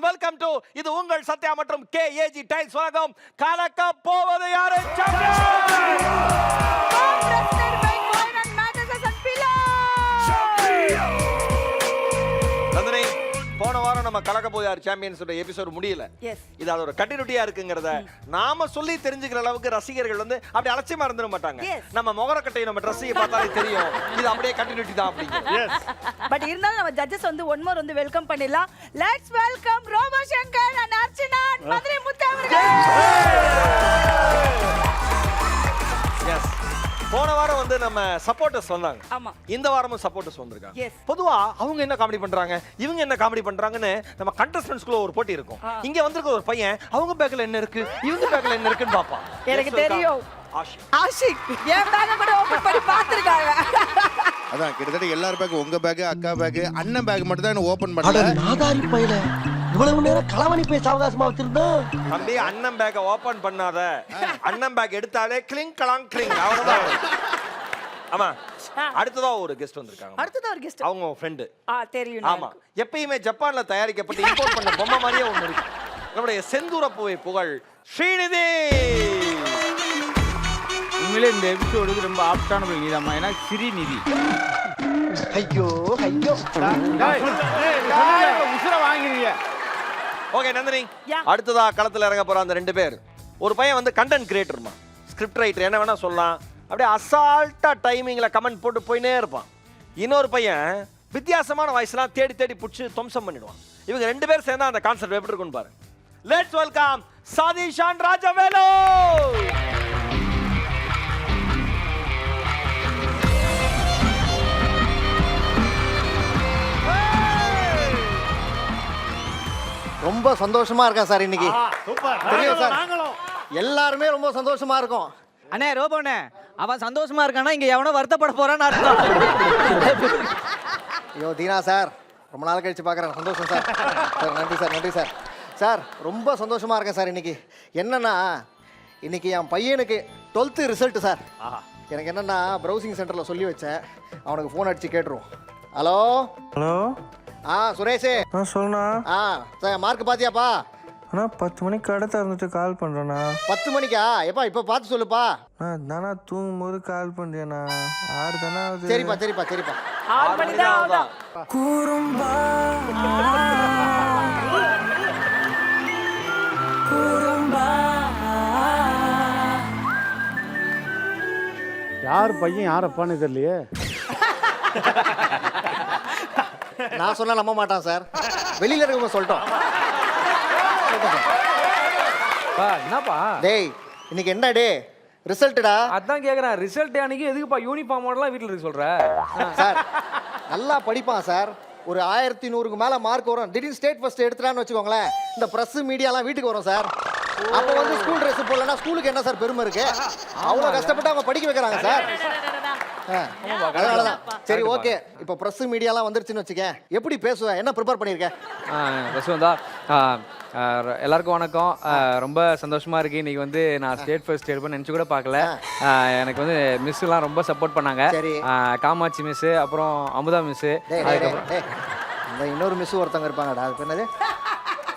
Welcome to இது உங்கள் சத்யா மற்றும் கேஏஜி டைல்ஸ் வழங்கும் கலக்க போவது யாரு நந்தினி, போன வாரம் நம்ம கலக்க போது யார் சாம்பியன்ஸ் எபிசோட் முடியல. இது அதோட கண்டினியூட்டியா இருக்குங்கிறத நாம சொல்லி தெரிஞ்சுக்கிற அளவுக்கு ரசிகர்கள் வந்து அப்படி அலட்சியமா இருந்துட மாட்டாங்க. நம்ம முகரக்கட்டை நம்ம ட்ரெஸ்ஸையை பார்த்தாலே தெரியும் இது அப்படியே கண்டினியூட்டி தான் அப்படிங்க. பட் இருந்தாலும் நம்ம ஜட்ஜஸ் வந்து ஒன் மோர் வந்து வெல்கம் பண்ணிடலாம். Let's welcome Robo Shankar and Archana Madurai Muthu அவர்கள். எஸ், போன வாரம் வந்து நம்ம சப்போர்ட்டர்ஸ் வந்தாங்க. ஆமா, இந்த வாரமும் சப்போர்ட்டர்ஸ் வந்திருக்காங்க. பொதுவா அவங்க என்ன காமெடி பண்றாங்க, இவங்க என்ன காமெடி பண்றாங்கன்னு நம்ம கண்டஸ்டன்ட்ஸ்க்குள்ள ஒரு போட்டி இருக்கும். இங்க வந்திருக்க ஒரு பையன் அவங்க பேக்ல என்ன இருக்கு, இவங்க பேக்ல என்ன இருக்குன்னு பாப்பான். எனக்கு தெரியும், ஆஷிக் என் பேக் கூட ஓபன் பண்ணி பார்த்திருக்காங்க. அதான் கிட்டத்தட்ட எல்லார் பேக், உங்க பேக், அக்கா பேக், அண்ணன் பேக் மட்டும் தான் ஓபன் பண்ணல. நாதாரி பையல இவ்வளவு நேரம் களவணி பேச அவகாசமா வச்சிருந்தா தம்பி, அண்ணன் பேக்க ஓபன் பண்ணாத. அண்ணன் பேக் எடுத்தாலே கிளிங் கலாங் கிளிங் அவ்வளவுதான். ஆமா, அடுத்ததா ஒரு கெஸ்ட் வந்திருக்காங்க. அடுத்ததா ஒரு கெஸ்ட், அவங்க ஃப்ரெண்ட். தெரியும். ஆமா, எப்பயுமே ஜப்பான்ல தயாரிக்கப்பட்டு இம்போர்ட் பண்ண பொம்மை மாதிரியே ஒண்ணு இருக்கு. நம்முடைய செந்தூர பூவை புகழ் ஸ்ரீநிதி. உண்மையிலே இந்த எபிசோடு ரொம்ப ஆப்டான ஒரு நீதாம்மா, ஏன்னா ஸ்ரீநிதி. ஐயோ ஐயோ உசுர வாங்கிருங்க. ஓகே நந்தினி, அடுத்ததா களத்துல இறங்க போற அந்த ரெண்டு பேர். ஒரு பையன் வந்து கண்டென்ட் கிரியேட்டர்மா, ஸ்கிரிப்ட் ரைட்டர், என்ன வேணா சொல்லலாம். அப்படியே அசால்ட்டா டைமிங்ல கமெண்ட் போட்டு போயினே இருப்பான். இன்னொரு பையன் வித்தியாசமான வாய்ஸ்லாம் தேடி தேடி புடிச்சு துவம்சம் பண்ணிடுவான். இவங்க ரெண்டு பேர் சேர்ந்தா அந்த கான்செப்ட் எப்படி இருக்குன்னு பாருங்க. Let's welcome Satish and Rajavelu. ரொம்ப சந்தோஷமா இருக்கேன் சார் இன்னைக்கு. தெரியும் சார், எல்லாருமே ரொம்ப சந்தோஷமா இருக்கும். அண்ணே ரோபோண்ணே, அவன் சந்தோஷமா இருக்கானா இங்க எவனோ வருத்தப்பட போறான்னு அர்த்தம். ஐயோ தீனா சார், ரொம்ப நாள் கழிச்சு பார்க்குறேன், சந்தோஷம் சார். சார் நன்றி சார், நன்றி சார். சார் ரொம்ப சந்தோஷமா இருக்கேன் சார் இன்னைக்கு. என்னன்னா இன்னைக்கு என் பையனுக்கு 12th ரிசல்ட் சார். எனக்கு என்னன்னா ப்ரௌசிங் சென்டரில் சொல்லி வச்சேன், அவனுக்கு ஃபோன் அடிச்சு கேட்டுருவோம். ஹலோ ஹலோ, சுரேஷே. சொல்லுண்ணா. சார் மார்க் பாத்தியாப்பா? அண்ணா 10 மணிக்கு கடை திறந்துட்டு கால் பண்ணுறேண்ணா. 10 மணிக்கா? எப்பா இப்போ பார்த்து சொல்லுப்பா. நானா தூங்கும்போது கால் பண்ணுறேண்ணா. 6 தானே ஆகுது. சரிப்பா சரிப்பா சரிப்பா. 6 மணி தான் ஆகுதா? கூறும்பா கூறும்பா. யார் பையன் யார் அப்பான்னு தெரியலையே. நான் சொன்னா நம்ப மாட்டான் சார், வெளியில இருக்கவங்க சொல்லிட்டோம். என்னப்பா டேய் இன்னைக்கு என்ன டே? ரிசல்ட்டா? அதான் கேக்குறேன், ரிசல்ட் அன்னைக்கு எதுக்குப்பா யூனிஃபார்மோடலாம் வீட்டில் இருக்க சொல்ற? சார் நல்லா படிப்பான் சார், ஒரு 1100க்கு மேல மார்க் வரும். திடீர்னு ஸ்டேட் ஃபர்ஸ்ட் எடுத்துட்டான்னு வச்சுக்கோங்களேன், இந்த பிரஸ் மீடியாலாம் வீட்டுக்கு வரும் சார். அப்போ வந்து ஸ்கூல் ட்ரெஸ் போடலன்னா ஸ்கூலுக்கு என்ன சார் பெருமை இருக்கு? அவ்வளோ கஷ்டப்பட்டு அவங்க படிக்க வைக்கிறாங்க சார். அதனாலதான். சரி ஓகே, இப்போ பிரஸ் மீடியாலாம் வந்துருச்சுன்னு வச்சுக்கேன், எப்படி பேசுவேன், என்ன ப்ரிப்பேர் பண்ணியிருக்கேன்? ரசுவந்தா, எல்லாருக்கும் வணக்கம். ரொம்ப சந்தோஷமா இருக்கு. இன்னைக்கு வந்து நான் ஸ்டேட் ஃபர்ஸ்ட் எடுப்பேன்னு நினச்சி கூட பார்க்கல. எனக்கு வந்து மிஸ்ஸுலாம் ரொம்ப சப்போர்ட் பண்ணாங்க. காமாட்சி மிஸ்ஸு, அப்புறம் அமுதா மிஸ்ஸு, அந்த இன்னொரு மிஸ் ஒருத்தவங்க இருப்பாங்கடா, அது என்னது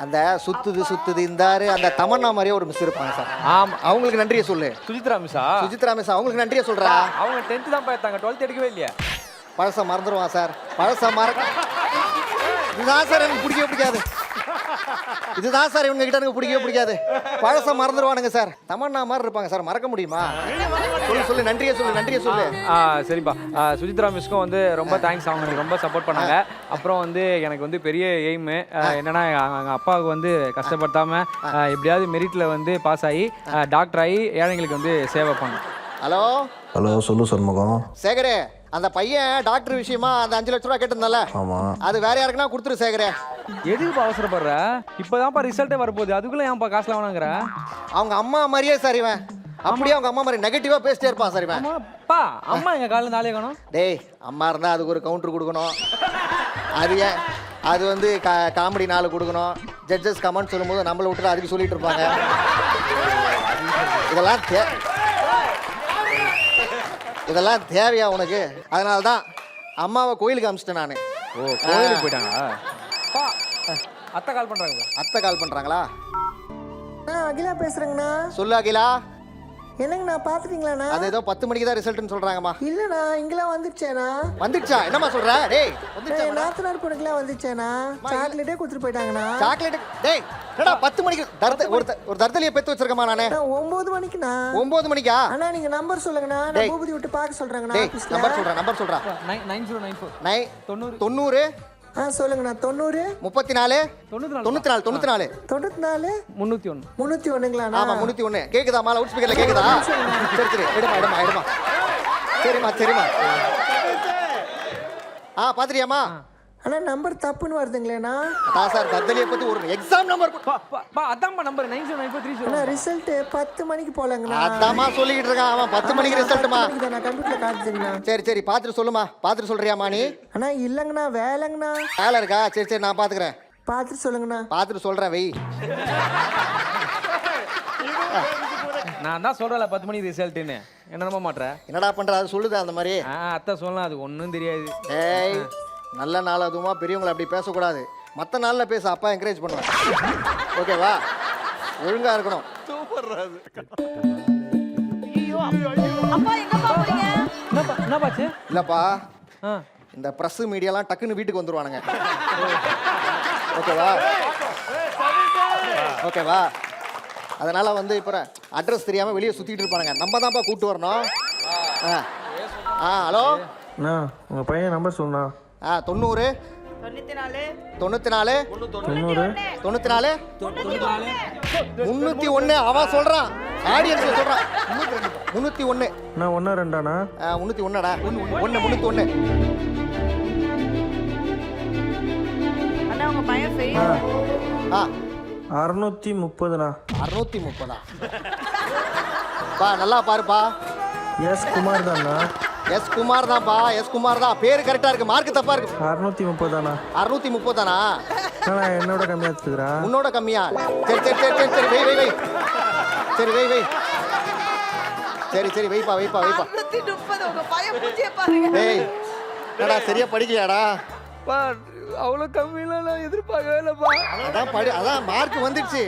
அந்த சுத்துது இந்தாரு அந்த தமன்னா மாதிரியே ஒரு மிஸ் இருப்பாங்க சார். ஆமா, அவங்களுக்கு நன்றியை சொல்லு. சுஜித்ரா மிஸ்ஸா? சுஜித்ரா மிஸ், அவங்களுக்கு நன்றியை சொல்றா. அவங்க 10th தான் பார்த்தாங்க, 12th எடுக்கவே இல்லையா? பழச மறந்துடுவான் சார், பழச மறக்க. இதுதான் சார் எனக்கு பிடிக்கவே பிடிக்காது. இதுதான் சார் இவங்க கிட்ட எனக்கு பிடிக்கவே பிடிக்காது. பழச மறந்துடுவானுங்க சார். தமன்னா மாதிரி இருப்பாங்க சார், மறக்க முடியுமா? சொல்லு நன்றியை சொல்லு, நன்றியை சொல்லு. சரிப்பா, சுஜித்ரா மிஸ்க்கும் வந்து ரொம்ப தேங்க்ஸ், அவங்க எனக்கு ரொம்ப சப்போர்ட் பண்ணாங்க. அப்புறம் வந்து எனக்கு வந்து பெரிய எய்மு என்னன்னா, எங்கள் அப்பாவுக்கு வந்து கஷ்டப்படுத்தாம எப்படியாவது மெரிட்ல வந்து பாஸ் ஆகி டாக்டர் ஆகி ஏழைங்களுக்கு வந்து சேவை பண்ணும். ஹலோ ஹலோ, சொல்லு சண்முகம். சேகரே, அந்த பையன் டாக்டர் விஷயமா அந்த 5 லட்ச ரூபா கேட்டிருந்தால, அது வேற யாருக்குன்னா கொடுத்துரு சேகரே. எதுக்குப்பா அவசரப்படுற? இப்போதான்ப்பா ரிசல்ட்டே வரப்போகுது, அதுக்குள்ள ஏன்ப்பா காசுலாம் வேணாங்கிற? அவங்க அம்மா மாதிரியே சார் இவன். அப்படியே அவங்க அம்மா மாதிரி நெகட்டிவா பேசிட்டே இருப்பான் சார் இவன். அம்மாப்பா, அம்மா எங்க காலையில் நாளே காணும். டேய், அம்மா இருந்தா அதுக்கு ஒரு கவுண்டர் கொடுக்கணும். அது ஏன் அது வந்து காமெடி 4 கொடுக்கணும். ஜட்ஜஸ் கமெண்ட் சொல்லும்போது நம்மளை விட்டுட்டு அதுக்கு சொல்லிட்டு இருப்பாங்க. இதெல்லாம் இதெல்லாம் தேவையா உனக்கு? அதனால தான் அம்மாவை கோயிலுக்கு அனுப்பிச்சிட்டேன் நான். ஓ கோயிலுக்கு போயிட்டாங்களா? பா அத்தை கால் பண்ணுறாங்களா? அத்தை கால் பண்ணுறாங்களா? அகிலா பேசுறேங்கண்ணா. சொல்லு அகிலா. என்னங்கண்ணா பார்த்துட்டீங்களாண்ணா? அது ஏதோ 10 மணிக்கு தான் ரிசல்ட்னு சொல்கிறாங்கம்மா. இல்லைண்ணா இங்கெல்லாம் வந்துடுச்சேண்ணா. வந்துடுச்சா? என்னம்மா சொல்ற? டேய் வந்துடுச்சா? நாத்தனார் பொண்ணுக்கெல்லாம் வந்துச்சேண்ணா. சாக்லேட்டே கொடுத்துட்டு போயிட்டாங்கண்ணா. சாக்லேட் டேய் என்னடா 10 மணிக்கு ஒரு தர்தலியை பெத்து வச்சிருக்கமா நானே. 9 மணிக்குண்ணா. 9 மணிக்கா? அண்ணா நீங்க நம்பர் சொல்லுங்கண்ணா. நான் பூபதி விட்டு பார்க்க சொல்றேங்கண்ணா டேய் ஆபீஸ்ல. நம்பர் சொல்றா 9094 90 சொல்லுங்கண்ணா. 90 34 94 94 301ங்களாண்ணா. ஆமா 301 கேக்குதாமா? லவுட் ஸ்பீக்கர்ல கேக்குதா? சரி சரி எடுமா சரிம்மா பாத்துறியாமா? அண்ணா நம்பர் தப்புன்னு வருதுங்களேண்ணா. அதான் சார் தர்தலியை பத்தி ஒரு எக்ஸாம் நம்பர் பா அதான்ப்பா நம்பர் 9094 அண்ணா ரிசல்ட் 10 மணிக்கு போலங்கண்ணா. அதாம்மா சொல்லிக்கிட்டு இருக்கான் அவன். 10 மணிக்கு ரிசல்ட்டுமா? நான் கம்ப்யூட்டர்ல காட்டுதுங்கண்ணா. சரி பாத்துட்டு சொல்லுமா. பாத்துட்டு சொல்றியாமா நீ? அண்ணா இல்லங்கண்ணா வேலைங்கண்ணா. வேலை இருக்கா? சரி நான் பாத்துக்கிறேன். பார்த்துட்டு சொல்லுங்கண்ணா. பாத்துட்டு சொல்றேன் வெய். நான் தான் சொல்கிறேன்ல 10 மணிக்கு ரிசல்ட்டுன்னு. என்ன நம்ப மாட்டேன்? என்னடா பண்ற? அது சொல்லுது அந்த மாதிரி. அத்தை சொல்லலாம், அது ஒன்றும் தெரியாது. ஏய் நல்ல நாள் அதுவுமா பெரியவங்களை அப்படி பேசக்கூடாது. மற்ற நாளில் பேச அப்பா என்கரேஜ் பண்ணுவேன். ஓகேவா? ஒழுங்கா இருக்கணும். ஐயோ அப்பா எங்கப்பா போறீங்க? என்ன பாச்சு? இல்லப்பா இந்த ப்ரெஸ் மீடியாலாம் டக்குன்னு வீட்டுக்கு வந்துருவானுங்க. ஓகேவா? அதனால வந்து இப்போ அட்ரஸ் தெரியாம வெளியே சுத்திட்டு இருப்பானுங்க. நம்ம தான்ப்பா கூப்பிட்டு வரணும். ஹலோ அண்ணா உங்க பையன் நம்பர் சொல்லுண்ணா. 90 94 301 அவன் சொல்றான். ஆடியன்ஸ்ல சொல்றான் 301. நான் 1 2ண்ணா. 301டா 301. அண்ணா உங்க பையன் ஃபெயில். 630ண்ணா. 630 பா நல்லா பாருப்பா. எஸ் குமார் தான்ண்ணா. எஸ் குமார் தான்ப்பா. எஸ் குமார் தான். பேரு கரெக்டா இருக்கு. மார்க் தப்பா இருக்கு. 630 தானா? 630 தானா? நான் என்னோட கம்மியா எடுத்துக்கிறேன். உன்னோட கம்மியா? சரி வெய். சரி வைப்பா 630 உங்க பையன் பூஜ்ஜிய பாருங்க. டேய் என்னடா சரியா படிக்கலையாடா? அவ்வளோ கம்மியெல்லாம் நான் எதிர்பார்க்கவே இல்லைப்பா. அதான் மார்க் வந்துடுச்சு.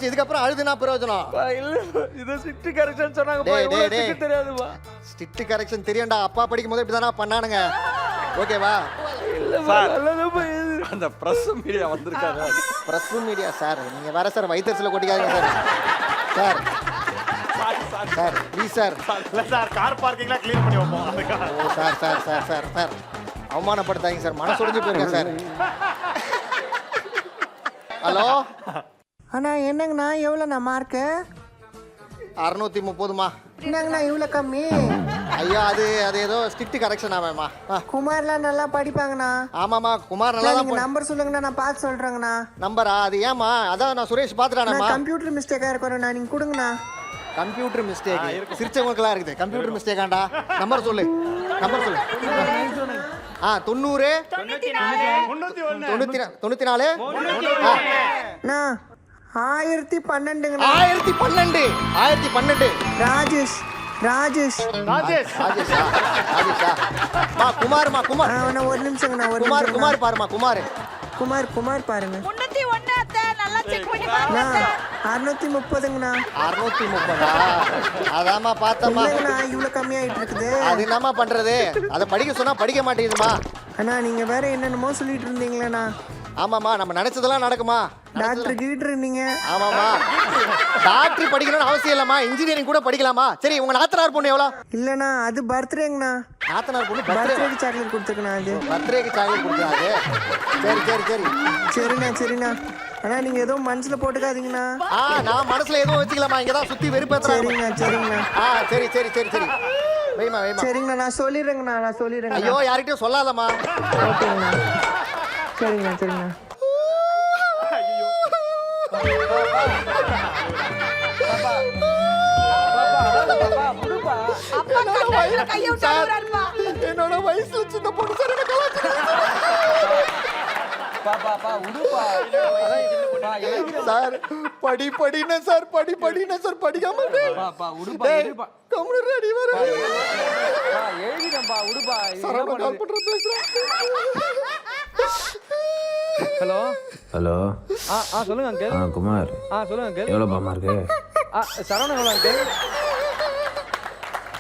இதுக்கப்புறம் அழுதுனா பிரயோஜனம் இல்லை, இது ஸ்ட்ரிக்ட் கரெக்ஷன் சொன்னாங்க. தெரியாதுப்பா. ஸ்ட்ரிக்ட் கரெக்ஷன் தெரியும்டா. அப்பா படிக்கும் போது இப்படிதானா பண்ணானுங்க. ஓகேவா? அந்த பிரஸ் மீடியா வந்திருக்காங்க. பிரஸ் மீடியா சார் நீங்க வேற சார் வைத்தர்ஸ்ல கொட்டிக்காதீங்க sir. Sir please sir. Car பார்க்கிங்லாம் க்ளீன் பண்ணி வைப்போம். சார் அவமானப்படுத்தாதீங்க சார். மனசு உடைஞ்சு போயிருக்கேன் சார். ஹலோ அண்ணா என்னங்கண்ணா எவ்வளோண்ணா மார்க்கு? 630மா. என்னங்கண்ணா இவ்வளோ கம்மி? ஐயா அது ஏதோ ஸ்ட்ரிக்ட் கரெக்ஷன் ஆமாம்மா. குமார்லாம் நல்லா படிப்பாங்கண்ணா. ஆமாம்மா குமார் நல்லா நீங்க நம்பர் சொல்லுங்கண்ணா, நான் பார்த்து சொல்றேங்கண்ணா. நம்பரா? அது ஏமா? அதான் நான் சுரேஷ் பார்த்துட்டானேம்மா. கம்ப்யூட்டர் மிஸ்டேக்கா இருக்கறேண்ணா, நீங்க கொடுங்கண்ணா. கம்ப்யூட்டர் மிஸ்டேக் சிரிச்சவங்களுக்குலாம் இருக்குது. கம்ப்யூட்டர் மிஸ்டேக்காண்டா. நம்பர் சொல்லு. 90 94 1012ங்கண்ணா. 1012 ராஜேஷ். குமார் அவனை ஒரு நிமிஷங்கண்ணா. குமார் பாருமா. குமார் பாருங்க. 301 அத்தை நல்லா செக் பண்ணி பாருங்க. 630ங்கண்ணா. 630 அதாம்மா பார்த்தம்மா. இவ்வளவு கம்மியாயிட்டு இருக்குது. அது என்னம்மா பண்றது? அதை படிக்க சொன்னா படிக்க மாட்டேங்குதுமா. அண்ணா நீங்க வேற என்னென்னமோ சொல்லிட்டு இருந்தீங்களேண்ணா. ஆமாம்மா நம்ம நினைச்சதெல்லாம் நடக்குமா? டாக்டர் கீட்ரு நீங்க. ஆமாம்மா டாக்டர் படிக்கணும்னு அவசியம் இல்லம்மா. இன்ஜினியரிங் கூட படிக்கலாமா? சரி உங்க நாத்தனார் பொண்ணு எவ்வளோ? இல்லண்ணா அது பர்த்டேங்கண்ணா. நாத்தனார் பொண்ணு பர்த்டேக்கு சாக்லேட் கொடுத்துருக்கண்ணா. அது பர்த்டேக்கு சாக்லேட் கொடுத்தாது. சரிண்ணா. அண்ணா நீங்க ஏதோ மனசுல போட்டுக்காதீங்கண்ணா. நான் மனசுல எதுவும் வச்சுக்கலாமா? இங்கதான் சுத்தி வெறுப்பேத்துறாங்க. சரிங்கண்ணா. சரி வைமா. சரிங்கண்ணா நான் சொல்லிடுறேங்கண்ணா. ஐயோ யார்கிட்டயும் சொல்லாதம்மா. ஓகேங்கண்ணா. சரிங்கண்ணா. அப்பா கண்ணாடில கைய விட்டாருப்பா. என்னோட வயசுல சின்ன பொண்ணு சார் என்ன கலாச்சாரம். சார் படினா சார் படினா சார் படிக்காம கம்முனு ரெடி வர எழுதிட்டேன்ப்பா உடுப்பா சரவண கால் பண்ற பேசுறேன். ஹலோ ஹலோ சொல்லுங்க அங்கிள். குமார் சொல்லுங்க அங்கிள். எவ்வளோ மார்க்கு? சரவணன் எவ்வளோ அங்கிள்?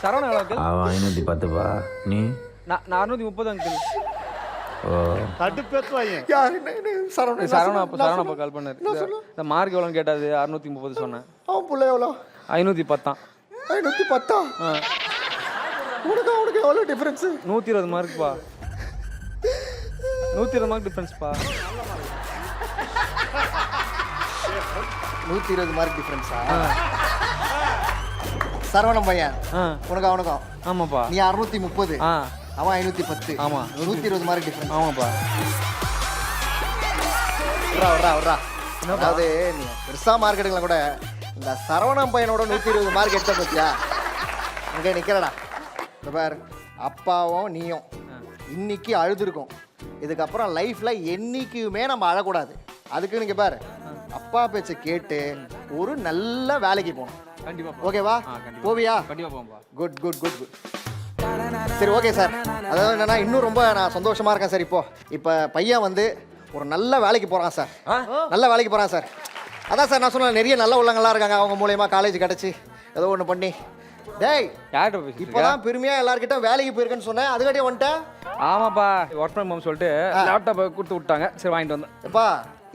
சரவணன் எவ்வளோ அங்கிள்? அவன் 510பா. நீ? நான் 430 அங்கிள். ஓ யாரு என்ன சரவண சரவணப்பா கால் பண்ணாரு. இந்த மார்க் எவ்வளோன்னு கேட்டாது. 630 சொன்னேன். அவன் புள்ள எவ்வளோ? 510 தான். 510. உனக்கு எவ்வளோ டிஃபரன்ஸ்? 120 மார்க்ப்பா. 120 மார்க் டிஃபரன்ஸ்ப்பா. 120 மார்க் டிஃபரன்ஸா? சரவணன் பையன் உனக்கு அவனுக்கும்? ஆமாப்பா. நீ 630, அவன் 510. ஆமா. 120 மார்க் டிஃபரன்ஸ். ஆமாப்பா. விட்றா அதாவது நீ பெருசா மார்க் எடுக்கலாம் கூட இந்த சரவணன் பையனோட 120 மார்க் எடுத்த பத்தியா அங்கே நிக்கிறடா. இந்த பார், அப்பாவும் நீயும் இன்னைக்கு அழுதுருக்கோம். இதுக்கப்புறம் லைஃப்ல என்னைக்குமே நம்ம அழக்கூடாது. அதுக்கு நீங்க பாரு, அப்பா பேச்சை கேட்டு ஒரு நல்ல வேலைக்கு போகணும். கண்டிப்பா. ஓகேவா? போவியா? கண்டிப்பா போம்பா. Good good good good. சரி ஓகே சார். அதாவது என்னன்னா இன்னும் ரொம்ப நான் சந்தோஷமா இருக்கேன் சார். இப்போ பையன் வந்து ஒரு நல்ல வேலைக்கு போகிறான் சார். நல்ல வேலைக்கு போகிறான் சார். அதான் சார் நான் சொன்னேன், நிறைய நல்ல உள்ளங்கள்லாம் இருக்காங்க. அவங்க மூலயமா காலேஜ் கிடச்சி ஏதோ ஒன்று பண்ணி. டேய் யார்கிட்ட இப்போதான் பெருமையாக எல்லாருக்கிட்ட வேலைக்கு போயிருக்கேன்னு சொன்னேன். அதுக்காட்டியே வந்துட்டேன். ஆமாப்பா, ஒர்க் ஃப்ரம் ஹோம் சொல்லிட்டு லேப்டாப்பை கொடுத்து விட்டாங்க. சரி வாங்கிட்டு வந்தேன். எப்பா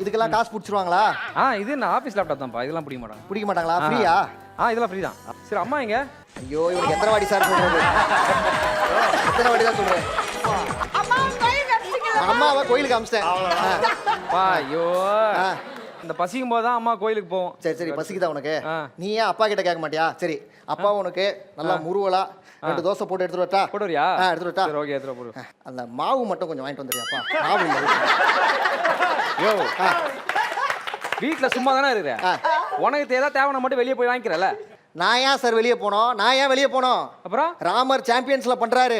இதுக்கெல்லாம் காசு பிடிச்சிருவாங்களா? இது நான் ஆஃபீஸ் லேப்டாப் தான்ப்பா. இதெல்லாம் பிடிக்க மாட்டாங்க. பிடிக்க மாட்டாங்களா? ஃப்ரீயா? இதெல்லாம் ஃப்ரீ தான். சரி அம்மா எங்க? ஐயோ இவனுக்கு எத்தனை வாடி சார் சொல்றது? எத்தனை வாடி தான் சொல்றேன்? அம்மாவை கோயிலுக்கு அமிச்சிட்டேன். ஐயோ இந்த பசிக்கும் போது தான் அம்மா கோயிலுக்கு போவோம். சரி பசிக்குதா உனக்கு? நீ ஏன் அப்பா கிட்ட கேட்க மாட்டியா? சரி அப்பா உனக்கு நல்லா முருவலா 2 தோசை போட்டு எடுத்துட்டு வரட்டா? போட்டு வரியா? எடுத்துட்டு வரட்டா? சரி ஓகே எடுத்துட்டு போடு. அந்த மாவு மட்டும் கொஞ்சம் வாங்கிட்டு வந்துறியாப்பா? மாவு இல்லை. யோ வீட்டில் சும்மா தானே இருக்கிற. உனக்கு ஏதாவது தேவைன்னா மட்டும் வெளியே போய் வாங்கிக்கிறல. நான் ஏன் சார் வெளியே போனோம்? அப்புறம் ராமர் சாம்பியன்ஸ்ல பண்றாரு.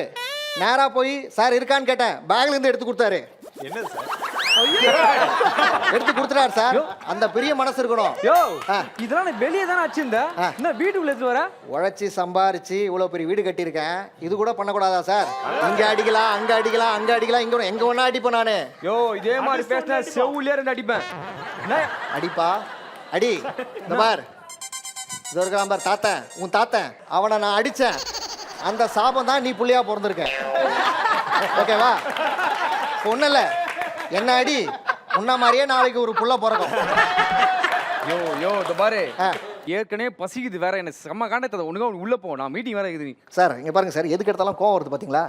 நேரா போய் சார் இருக்கான்னு கேட்டேன். பேக்ல இருந்து எடுத்து கொடுத்தாரு. என்னது சார்? எடுத்து கொடுத்துறாரு சார். அந்த பெரிய மனசு இருக்கணும். யோ இதெல்லாம் நான் வெளியே தானே வச்சிருந்த. என்ன வீட்டுக்குள்ள எடுத்து வர? உழைச்சி சம்பாரிச்சு இவ்வளவு பெரிய வீடு கட்டியிருக்கேன். இது கூட பண்ணக்கூடாதா சார்? இங்க அடிக்கலாம், அங்க அடிக்கலாம், அங்க அடிக்கலாம், எங்க வேணா அடிப்பேன் நானு. யோ இதே மாதிரி பேசினா செவுலே இருந்து அடிப்பேன். அடிப்பா அடி. இந்த பார், இது இருக்கான் பார் தாத்தன், உன் தாத்தன். அவனை நான் அடிச்சேன். அந்த சாபம் தான் நீ புள்ளையா பிறந்திருக்க. ஓகேவா? ஒன்றும் இல்லை, என்ன அடி. உன்ன மாதிரியே நாளைக்கு ஒரு புள்ள பிறக்கும். யோ இந்த பாரு, ஏற்கனவே பசிக்குது வேற. என்ன செம்ம காண்டத்தை ஒண்ணுங்க உள்ள போ. நான் மீட்டிங் வேற இருக்குது. சார் இங்க பாருங்க சார், எதுக்கு எடுத்தாலும் கோவம் வருது பாத்தீங்களா?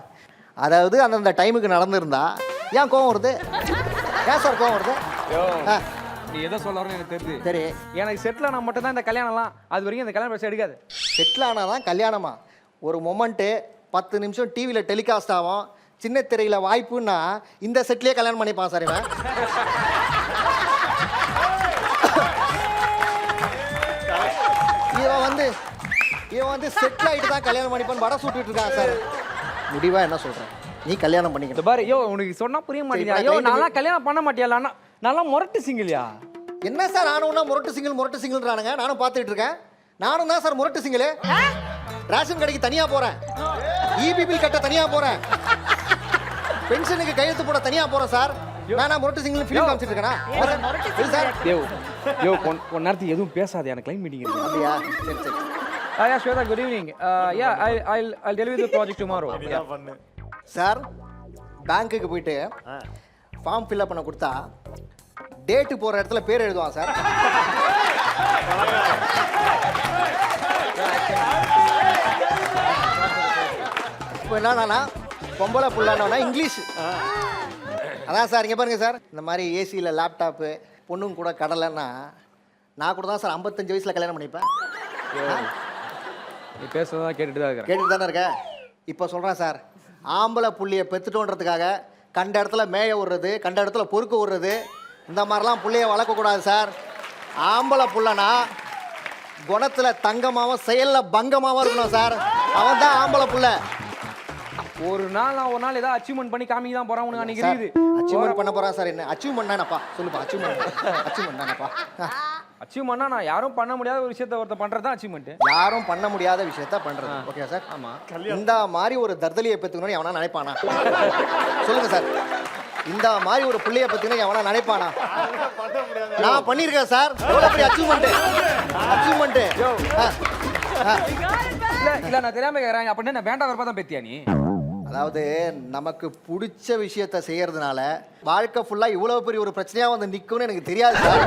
அதாவது அந்தந்த டைமுக்கு நடந்திருந்தா ஏன் கோவம் வருது? ஏன் சார் கோவம் வருது? நீ எதை சொல்ல வரணும் எனக்கு தெரியுது. சரி, எனக்கு செட்டில் ஆனால் மட்டும் தான் இந்த கல்யாணம்லாம். அது வரைக்கும் இந்த கல்யாணம் பேச எடுக்காது. செட்டில் ஆனாதான் கல்யாணமா? ஒரு மொமெண்ட்டு 10 நிமிஷம் டிவியில் டெலிகாஸ்ட் ஆகும். சின்ன திரையில் வாய்ப்புன்னா இந்த செட்லேயே கல்யாணம் பண்ணிப்பான் சார் இவன். இவன் வந்து செட்டில் ஆகிட்டு தான் கல்யாணம் பண்ணிப்பான்னு வடை சுட்டுட்டு இருக்கான் சார். முடிவா என்ன சொல்கிறேன், நீ கல்யாணம் பண்ணிக்க பாரு. யோ உனக்கு சொன்னா புரிய மாட்டேங்குது. ஐயோ நான்லாம் கல்யாணம் பண்ண மாட்டியா? நல்லா முரட்டு சிங்கிள்யா. என்ன சார் ஆனவுன்னா முரட்டு சிங்கிள்ன்றானுங்க. நானும் பார்த்துட்டு இருக்கேன். நானும் தான் சார் முரட்டு சிங்கிள். ரேஷன் கடைக்கு தனியா போறேன், இபி பில் கட்ட தனியா போறேன், பென்ஷனுக்கு கையெழுத்து போட தனியா போறேன் சார். நானா முரட்டு சிங்கிள் ஃபிலிம் காமிச்சிட்டு இருக்கேனா சார்? யோ கொஞ்ச நேரத்துக்கு எதுவும் பேசாத, எனக்கு கிளைம் மீட்டிங் இருக்கு. அப்படியா? சரி சரி. Yeah, Shweta, good evening. Yeah, I'll deal with the project tomorrow. Sir பேங்க்குக்கு போயிட்டு ஃபார்ம் ஃபில்அப் பண்ண கொடுத்தா டேட்டு போகிற இடத்துல பேர் எழுதுவான் சார். இப்போ என்னன்னா பொம்பளை புள்ளானோன்னா இங்கிலீஷ். அதான் சார் இங்கே பாருங்க சார், இந்த மாதிரி ஏசியில் லேப்டாப்பு பொண்ணுங்க கூட கடலைன்னா நான் கூட தான் சார் 55 வயசில் கல்யாணம் பண்ணிப்பேன். நீ பேசுறதா கேட்டுட்டு தான் இருக்கேன். கேட்டுட்டு தானே இருக்கேன். இப்போ சொல்கிறேன் சார், ஆம்பளை புள்ளியை பெற்றுட்டோன்றதுக்காக கண்ட இடத்துல மேய விடுறது, கண்ட இடத்துல பொறுக்க விடுறது, இந்த மாதிரிலாம் புள்ளைய வளர்க்கக்கூடாது சார். ஆம்பளை புள்ளனா குணத்தில் தங்கமாகவும் செயலில் பங்கமாகவும் இருக்கணும் சார். அவன் தான் ஆம்பளை புள்ள. ஒரு நாள் ஏதாவது அச்சீவ்மெண்ட் பண்ணி காமிக்க தான் போறான் உனக்கு அன்னைக்கு இருக்குது. அச்சீவ்மெண்ட் பண்ண போறான் சார். என்ன அச்சீவ்மெண்ட் தானப்பா? சொல்லுப்பா. அச்சீவ்மெண்ட் தானப்பா? அச்சீவ்மெண்ட்னா நான் யாரும் பண்ண முடியாத ஒரு விஷயத்த ஒருத்த பண்றது தான் அச்சீவ்மெண்ட். யாரும் பண்ண முடியாத விஷயத்த பண்றது. Okay sir. ஆமா. இந்த மாதிரி ஒரு தர்தலியை பெத்துக்கணும் எவனா நினைப்பானா? சொல்லுங்க சார். இந்த மாதிரி ஒரு புள்ளைய பத்தினா எவனா நினைப்பானா? நான் பண்ணிருக்கேன் சார். எவ்வளவு பெரிய அச்சீவ்மெண்ட். இல்ல நான் தெரியாம கேக்குறேன். அப்ப என்ன வேண்டாம் வரப்பா தான் பெத்தியா நீ? அதாவது நமக்கு பிடிச்ச விஷயத்த செய்யறதுனால வாழ்க்கை ஃபுல்லா இவ்வளவு பெரிய ஒரு பிரச்சனையா வந்து நிக்கும்னு எனக்கு தெரியாது சார்.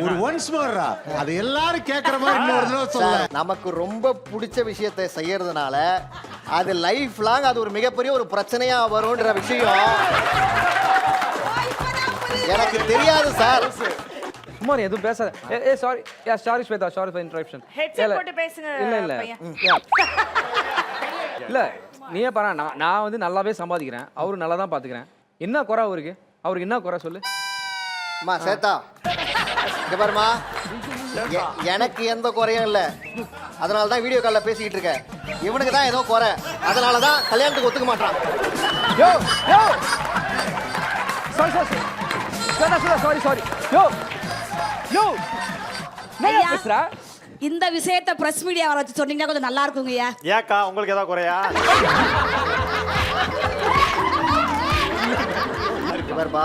ஒரு ஒன்ஸ் மோர்ரா அது எல்லாரும் கேக்குற மாதிரி இன்னொரு தடவை சொல்ல. நமக்கு ரொம்ப பிடிச்ச விஷயத்தை செய்யறதுனால அது லைஃப் லாங் அது ஒரு மிகப்பெரிய ஒரு பிரச்சனையா வரும்ன்ற விஷயம் எனக்கு தெரியாது சார். சும்மா நீ எதுவும் பேசாத. Sorry Shweta, sorry for interruption. Headset போட்டு பேசுங்க இல்ல பையன். இல்ல நீயே பாரு, நான் வந்து நல்லாவே சம்பாதிக்கிறேன், அவரு நல்லா தான் பாத்துக்கிறேன். என்ன குறை அவருக்கு என்ன குறை சொல்லு. அம்மா சேத்தா, இங்க பாருமா, எனக்கு எந்த குறையும் இல்ல. அதனால தான் வீடியோ கால்ல பேசிக்கிட்டு இருக்கேன். இவனுக்கு தான் ஏதோ குறை, அதனால தான் கல்யாணத்துக்கு ஒத்துக்க மாட்டான். யோ சாரி யோ ஐயா, பேசுறா. இந்த விஷயத்தை பிரஸ் மீடியா வர வச்சு சொன்னீங்கன்னா கொஞ்சம் நல்லா இருக்குங்கய்யா. ஏக்கா உங்களுக்கு ஏதாவது குறையா? பாருப்பா,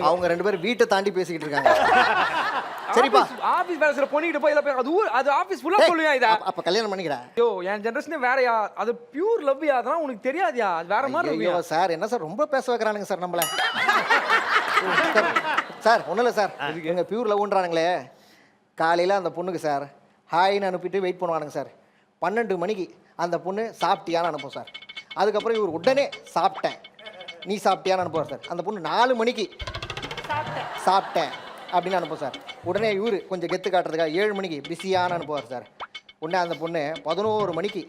அவங்க ரெண்டு பேரும் வீட்டை தாண்டி பேசிக்கிட்டு இருக்காங்க. சரிப்பா, ஆபீஸ் வேலை செய்ற பொண்ணுகிட்ட போய் அது ஆபீஸ் ஃபுல்லா சொல்லுயா இத. அப்ப கல்யாணம் பண்ணிக்கிறேன். யோ என் ஜெனரேஷன் வேறயா, அது பியூர் லவ்யா, அதெல்லாம் உனக்கு தெரியாதுயா, அது வேற மாதிரி ஐயோ இருக்குயா. சார், என்ன சார் ரொம்ப பேச வைக்கிறானுங்க சார் நம்மள. சார் ஒன்றும் இல்லை சார், எங்க பியூர் லவ்ன்றானுங்களே. காலையில் அந்த பொண்ணுக்கு சார் ஹாய்னு அனுப்பிட்டு வெயிட் பண்ணுவானுங்க சார். 12 மணிக்கு அந்த பொண்ணு சாப்பிட்டியான்னு அனுப்பும் சார். அதுக்கப்புறம் இவர் உடனே சாப்பிட்டேன், நீ சாப்பிட்டியான்னு அனுப்புவார் சார். அந்த பொண்ணு 4 மணிக்கு சாப்பிட்டேன் அப்படின்னு அனுப்பும் சார். உடனே இவர் கொஞ்சம் கெத்து காட்டுறதுக்காக 7 மணிக்கு பிஸியான்னு அனுப்புவார் சார். உடனே அந்த பொண்ணு 11 மணிக்கு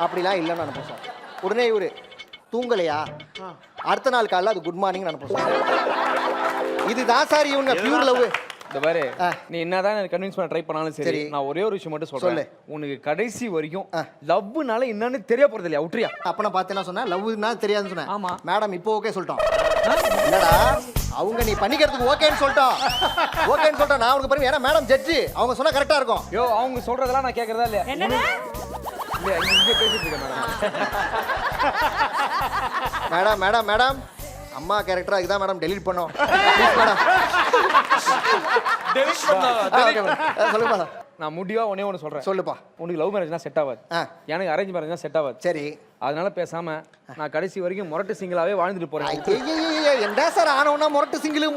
அப்படிலாம் இல்லைன்னு அனுப்பும் சார். உடனே இவர் தூங்கலையா, அடுத்த நாள் காலையில் அது குட் மார்னிங் அனுப்பும் சார். இதுதான் சார் இவங்க பியூர் லவ். இந்த பாரு, நீ என்னதான் எனக்கு கன்வின்ஸ் பண்ண ட்ரை பண்ணாலும் சரி, நான் ஒரே ஒரு விஷயம் மட்டும் சொல்றேன். உனக்கு கடைசி வரைக்கும் லவ்னால என்னன்னு தெரிய போறது இல்லையா, விட்டுறியா? அப்ப நான் பார்த்து என்ன சொன்னேன், லவ்னா தெரியாதுன்னு சொன்னேன். ஆமா மேடம் இப்போ ஓகே சொல்லிட்டோம். இல்லடா, அவங்க நீ பண்ணிக்கிறதுக்கு ஓகேன்னு சொல்லிட்டோம். ஓகேன்னு சொல்லிட்டோம் நான் உனக்கு பாருங்க. ஏன்னா மேடம் ஜட்ஜி, அவங்க சொன்னா கரெக்டா இருக்கும். யோ அவங்க சொல்றதெல்லாம் நான் கேக்குறதா இல்லையா? என்னது? இல்ல இங்க பேசிட்டு இருக்கேன் மேடம். மேடம் மேடம் அம்மா கேரக்டர் அதுதான் மேடம் டெலீட் பண்ணோம். Please madam. சொல்லுப்பா. நான் முடிவா ஒண்ணு சொல்றேன். சொல்லுப்பா. உனக்கு லவ் மேரேஜ்னா செட் ஆகாது, எனக்கு அரேஞ்ச் மேரேஜ்னா செட் ஆகாது. சரி, அதனால பேசாம நான் கடைசி வரைக்கும் முரட்டு சிங்கிளாவே வாழ்ந்துட்டு போறேன். என்ன சார் ஆனவனா முரட்டு சிங்கிள்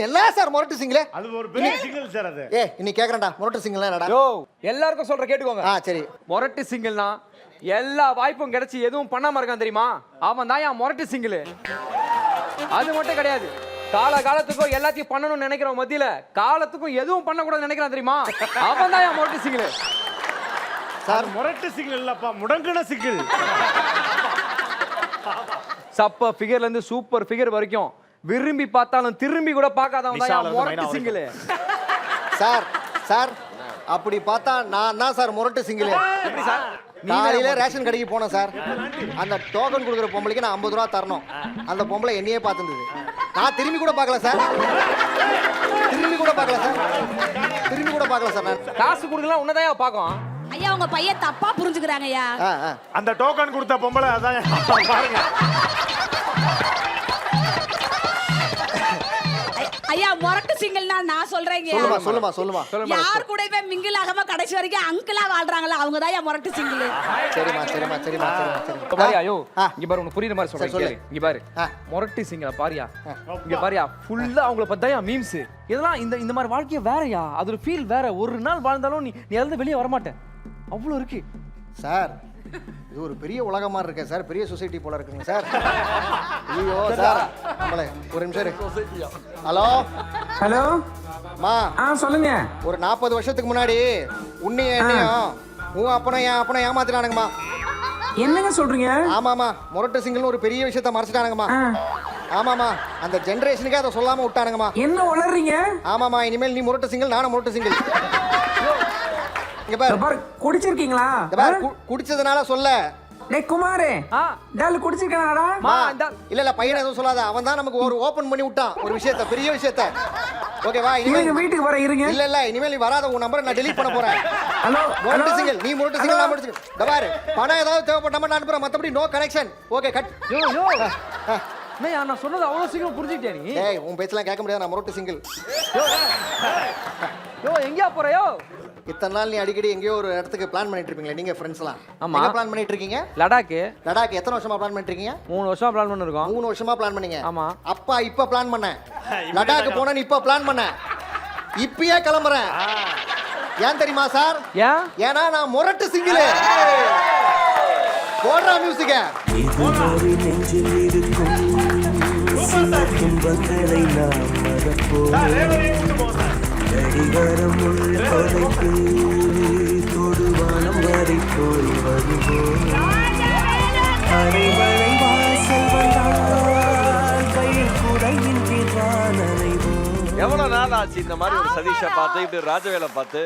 என்ன சார் முரட்டு சிங்கிள்? அது ஒரு பெரிய சிங்கிள் சார். அது இன்னைக்கு கேக்குறேன்டா, முரட்டு சிங்கிள் என்னடா? யோ எல்லாருக்கும் சொல்ற கேட்டுக்கோங்க. சரி, முரட்டு சிங்கிள்னா எல்லா வாய்ப்பும் கிடைச்சி எதுவும் பண்ணாம இருக்கான் தெரியுமா, அவன் தான் என் முரட்டு சிங்கிள். அது மட்டும் கிடையாது, காலத்துக்கும் எல்லாத்தையும் பண்ணணும்னு நினைக்கிறோம் மத்தியில காலத்துக்கும் எதுவும் பண்ணக்கூடாது நினைக்கிறான் தெரியுமா, அவன் தான் என் முரட்டு சிங்கிள். சார் முரட்டு சிங்கிள் இல்லப்பா, முடங்கின சிங்கிள். சப்ப ஃபிகர்ல இருந்து சூப்பர் ஃபிகர் வரைக்கும் விரும்பி பார்த்தாலும் திரும்பி கூட பார்க்காதவன் தான் என் முரட்டு சிங்கிள். சார் அப்படி பார்த்தா நான் தான் சார் முரட்டு சிங்கிள். எப்படி சார்? காலையில ரேஷன் கடைக்கு போனேன் சார். அந்த டோக்கன் கொடுக்குற பொம்பளைக்கு நான் 50 ரூபா தரணும். அந்த பொம்பளை என்னையே பார்த்துருந்தது. நான் திரும்பி கூட பார்க்கல சார். நான் காசு கொடுக்கலாம் உன்னதான் பார்க்கும். ஐயா உங்க பையன் தப்பா புரிஞ்சுக்கிறாங்க ஐயா. அந்த டோக்கன் கொடுத்த பொம்பளை அதான் பாருங்க. ஐயா முரட்டு சிங்கிள்னா நான் சொல்றேங்க. சொல்லுமா. யார் கூடவே மிங்கிள் ஆகாம கடைசி வரைக்கும் அங்கிளா வாழ்றாங்களா, அவங்க தான் முரட்டு சிங்கிள். சரிமா. பாரியா, யோ இங்க பாரு, உனக்கு புரியுற மாதிரி சொல்றேன். இங்க பாரு, முரட்டு சிங்கிளா பாரியா, இங்க பாரியா, ஃபுல்லா அவங்கள பத்தியா மீம்ஸ் இதெல்லாம். இந்த மாதிரி வாழ்க்கைய வேறயா, அது ஒரு ஃபீல் வேற. ஒரு நாள் வாழ்ந்தாலும் நீ இருந்து வெளியே வர மாட்டேன், அவ்வளவு இருக்கு சார். இது ஒரு பெரிய உலகம் மாதிரி இருக்கு சார், பெரிய சொசைட்டி போல இருக்குங்க சார். ஐயோ சார், நம்மளே ஒரு நிமிஷம் இரு. ஹலோ மா, சொல்லுங்க. ஒரு 40 வருஷத்துக்கு முன்னாடி உன்னையும் என்னையும் உன் அப்பனும் என் அப்பனும் ஏமாத்தினானுங்கம்மா. என்னங்க சொல்றீங்க? ஆமாமா, முரட்டு சிங்கிள்னு ஒரு பெரிய விஷயத்த மறைச்சிட்டானுங்கம்மா. ஆமாமா அந்த ஜெனரேஷனுக்கே அதை சொல்லாம விட்டானுங்கம்மா. என்ன வளர்றீங்க? ஆமாமா இனிமேல் நீ முரட்டு சிங்கிள், நானும் முரட்டு சிங்கிள். இங்க பாரு, குடிச்சிருக்கீங்களா? இந்த பாரு, குடிச்சதுனால சொல்ல. டேய் குமாரே, டால் குடிச்சிருக்கானடா? இல்ல பையனை எதுவும் சொல்லாத. அவன் தான் நமக்கு ஒரு ஓபன் பண்ணி விட்டான் ஒரு விஷயத்தை, பெரிய விஷயத்தை. ஓகேவா? இனிமேல் வீட்டுக்கு வர இருங்க. இல்ல இனிமேல் நீ வராத, உன் நம்பரை நான் டெலீட் பண்ண போறேன். ஹலோ முரட்டு சிங்கிள், நீ முரட்டு சிங்கிள், நான் முரட்டு சிங்கிள். இந்த பாரு, பணம் ஏதாவது தேவைப்பட்ட மாதிரி நான் அனுப்புறேன், மத்தபடி நோ கனெக்ஷன். Okay cut. நான் சொன்னது அவ்வளோ சீக்கிரம் புரிஞ்சுக்கிட்டே நீ? ஏய் உன் பேச்செல்லாம் கேட்க முடியாது, நான் முரட்டு சிங்கிள். எங்கேயா போறையோ? இத்தனை நாள் நீ அடிக்கடி எங்கேயோ ஒரு இடத்துக்கு பிளான் பண்ணிட்டு இருப்பீங்களே நீங்க ஃப்ரெண்ட்ஸ்லாம். ஆமா. எங்க பிளான் பண்ணிட்டு இருக்கீங்க? லடாக்கு. லடாக் எத்தனை வருஷமா பிளான் பண்ணிட்டு இருக்கீங்க? 3 வருஷமா பிளான் பண்ணிருக்கோம். 3 வருஷமா பிளான் பண்ணீங்க. ஆமா. அப்பா இப்ப பிளான் பண்ணேன். லடாக் போனேன்னு இப்ப பிளான் பண்ணேன். இப்பயே கிளம்புறேன். ஏன் தெரியுமா சார்? ஏன்? ஏன்னா நான் முரட்டு சிங்கிள். போடுறா மியூசிக்க. எவ்வளவு நாள் ஆச்சு இந்த மாதிரி ஒரு சதீஷை பார்த்து, இப்படி ராஜவேலை பார்த்து?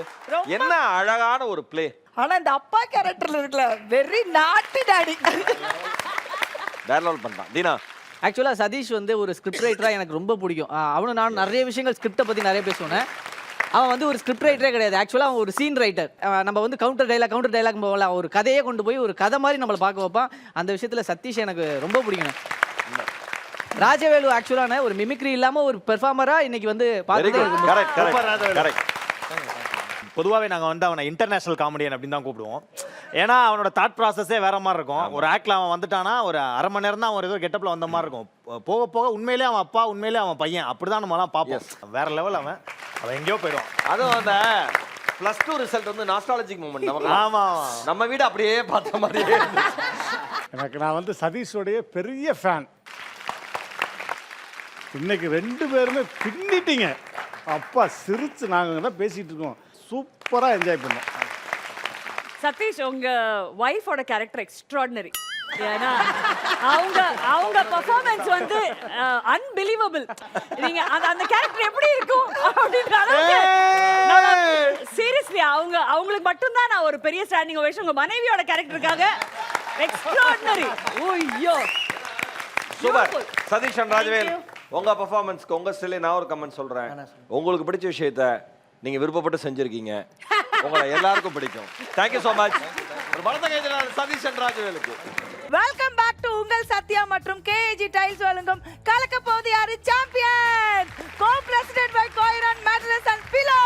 என்ன அழகான ஒரு பிளே. ஆனா இந்த அப்பா கேரக்டர்ல இருக்குல்ல, வெரி நாட்டி டாடி. வேற லெவல் பண்றான். தீனா, ஆக்சுவலாக சதீஷ் வந்து ஒரு ஸ்கிரிப்ட் ரைட்டராக எனக்கு ரொம்ப பிடிக்கும். அவனும் நான் நிறைய விஷயங்கள் ஸ்கிரிப்டை பற்றி நிறைய பேசுவேன். அவன் வந்து ஒரு ஸ்கிரிப்ட் ரைட்டரே கிடையாது, ஆக்சுவலாக அவன் ஒரு சீன் ரைட்டர். நம்ம வந்து கவுண்டர் டைலாக் போகல, ஒரு கதையே கொண்டு போய் ஒரு கதை மாதிரி நம்மளை பார்க்க வைப்பான். அந்த விஷயத்தில் சதீஷ் எனக்கு ரொம்ப பிடிக்கும். ராஜவேலு ஆக்சுவலான ஒரு மிமிக்ரி இல்லாமல் ஒரு பெர்ஃபார்மராக இன்னைக்கு வந்து பார்த்து. பொதுவாகவே நாங்கள் வந்து அவனை இன்டர்நேஷனல் காமெடியன் அப்படின்னு தான் கூப்பிடுவோம். ஏன்னா அவனோட தாட் ப்ராசஸே வேற மாதிரி இருக்கும். ஒரு ஆக்டில் அவன் வந்துட்டானா ஒரு அரை மணி நேரம் தான் அவன் ஏதோ கெட்டப்பில் வந்த மாதிரி இருக்கும். போக போக உண்மையிலே அவன் அப்பா, உண்மையிலே அவன் பையன், அப்படிதான் நம்மலாம் பார்ப்போம். வேற லெவல் அவன் எங்கேயோ போயிடுவான். அதுவும் அந்த +2 ரிசல்ட் வந்து நாஸ்டாலஜிக் மூமெண்ட் நமக்கு. ஆமா, நம்ம வீடு அப்படியே பார்த்த மாதிரியே. எனக்கு நான் வந்து சதீஷோடைய பெரிய ஃபேன். இன்னைக்கு 2 பேருமே பின்னிட்டீங்க. அப்பா சிரிச்சு நாங்கள் தான் பேசிட்டு இருக்கோம். சூப்பராக என்ஜாய் பண்ணோம். சதீஷ் உங்க வைஃபோட கேரக்டர் எக்ஸ்ட்ராடினரி. ஏன்னா அவங்க பெர்ஃபார்மன்ஸ் வந்து அன்பிலீவபிள். நீங்க அந்த கேரக்டர் எப்படி இருக்கும் அப்படின்றது சீரியஸ்லி அவங்களுக்கு மட்டும் தான் நான் ஒரு பெரிய ஸ்டாண்டிங் ஓவேஷன். உங்க மனைவியோட கேரக்டருக்காக எக்ஸ்ட்ராடினரி. ஓய்யோ சூப்பர். சதீஷ் அண்ட் ராஜவேல், உங்க பெர்ஃபார்மன்ஸ்க்கு உங்க ஸ்டைல்ல நான் ஒரு கமெண்ட் சொல்றேன். உங்களுக்கு பிடிச்ச விஷயத்தை நீங்க விருப்பப்பட்டு செஞ்சிருக்கீங்க. உங்களை எல்லாருக்கும் பிடிக்கும். Thank you so much. ஒரு பலத்த கைதல சதீஷ் அண்ட் ராஜவேலுக்கு. வெல்கம் பேக் டு உங்கள் சத்யா மற்றும் கேஏஜி டைல்ஸ் வழங்கும் கலக்க போது யாரு champion, co presented by Coiron mattress and pillow.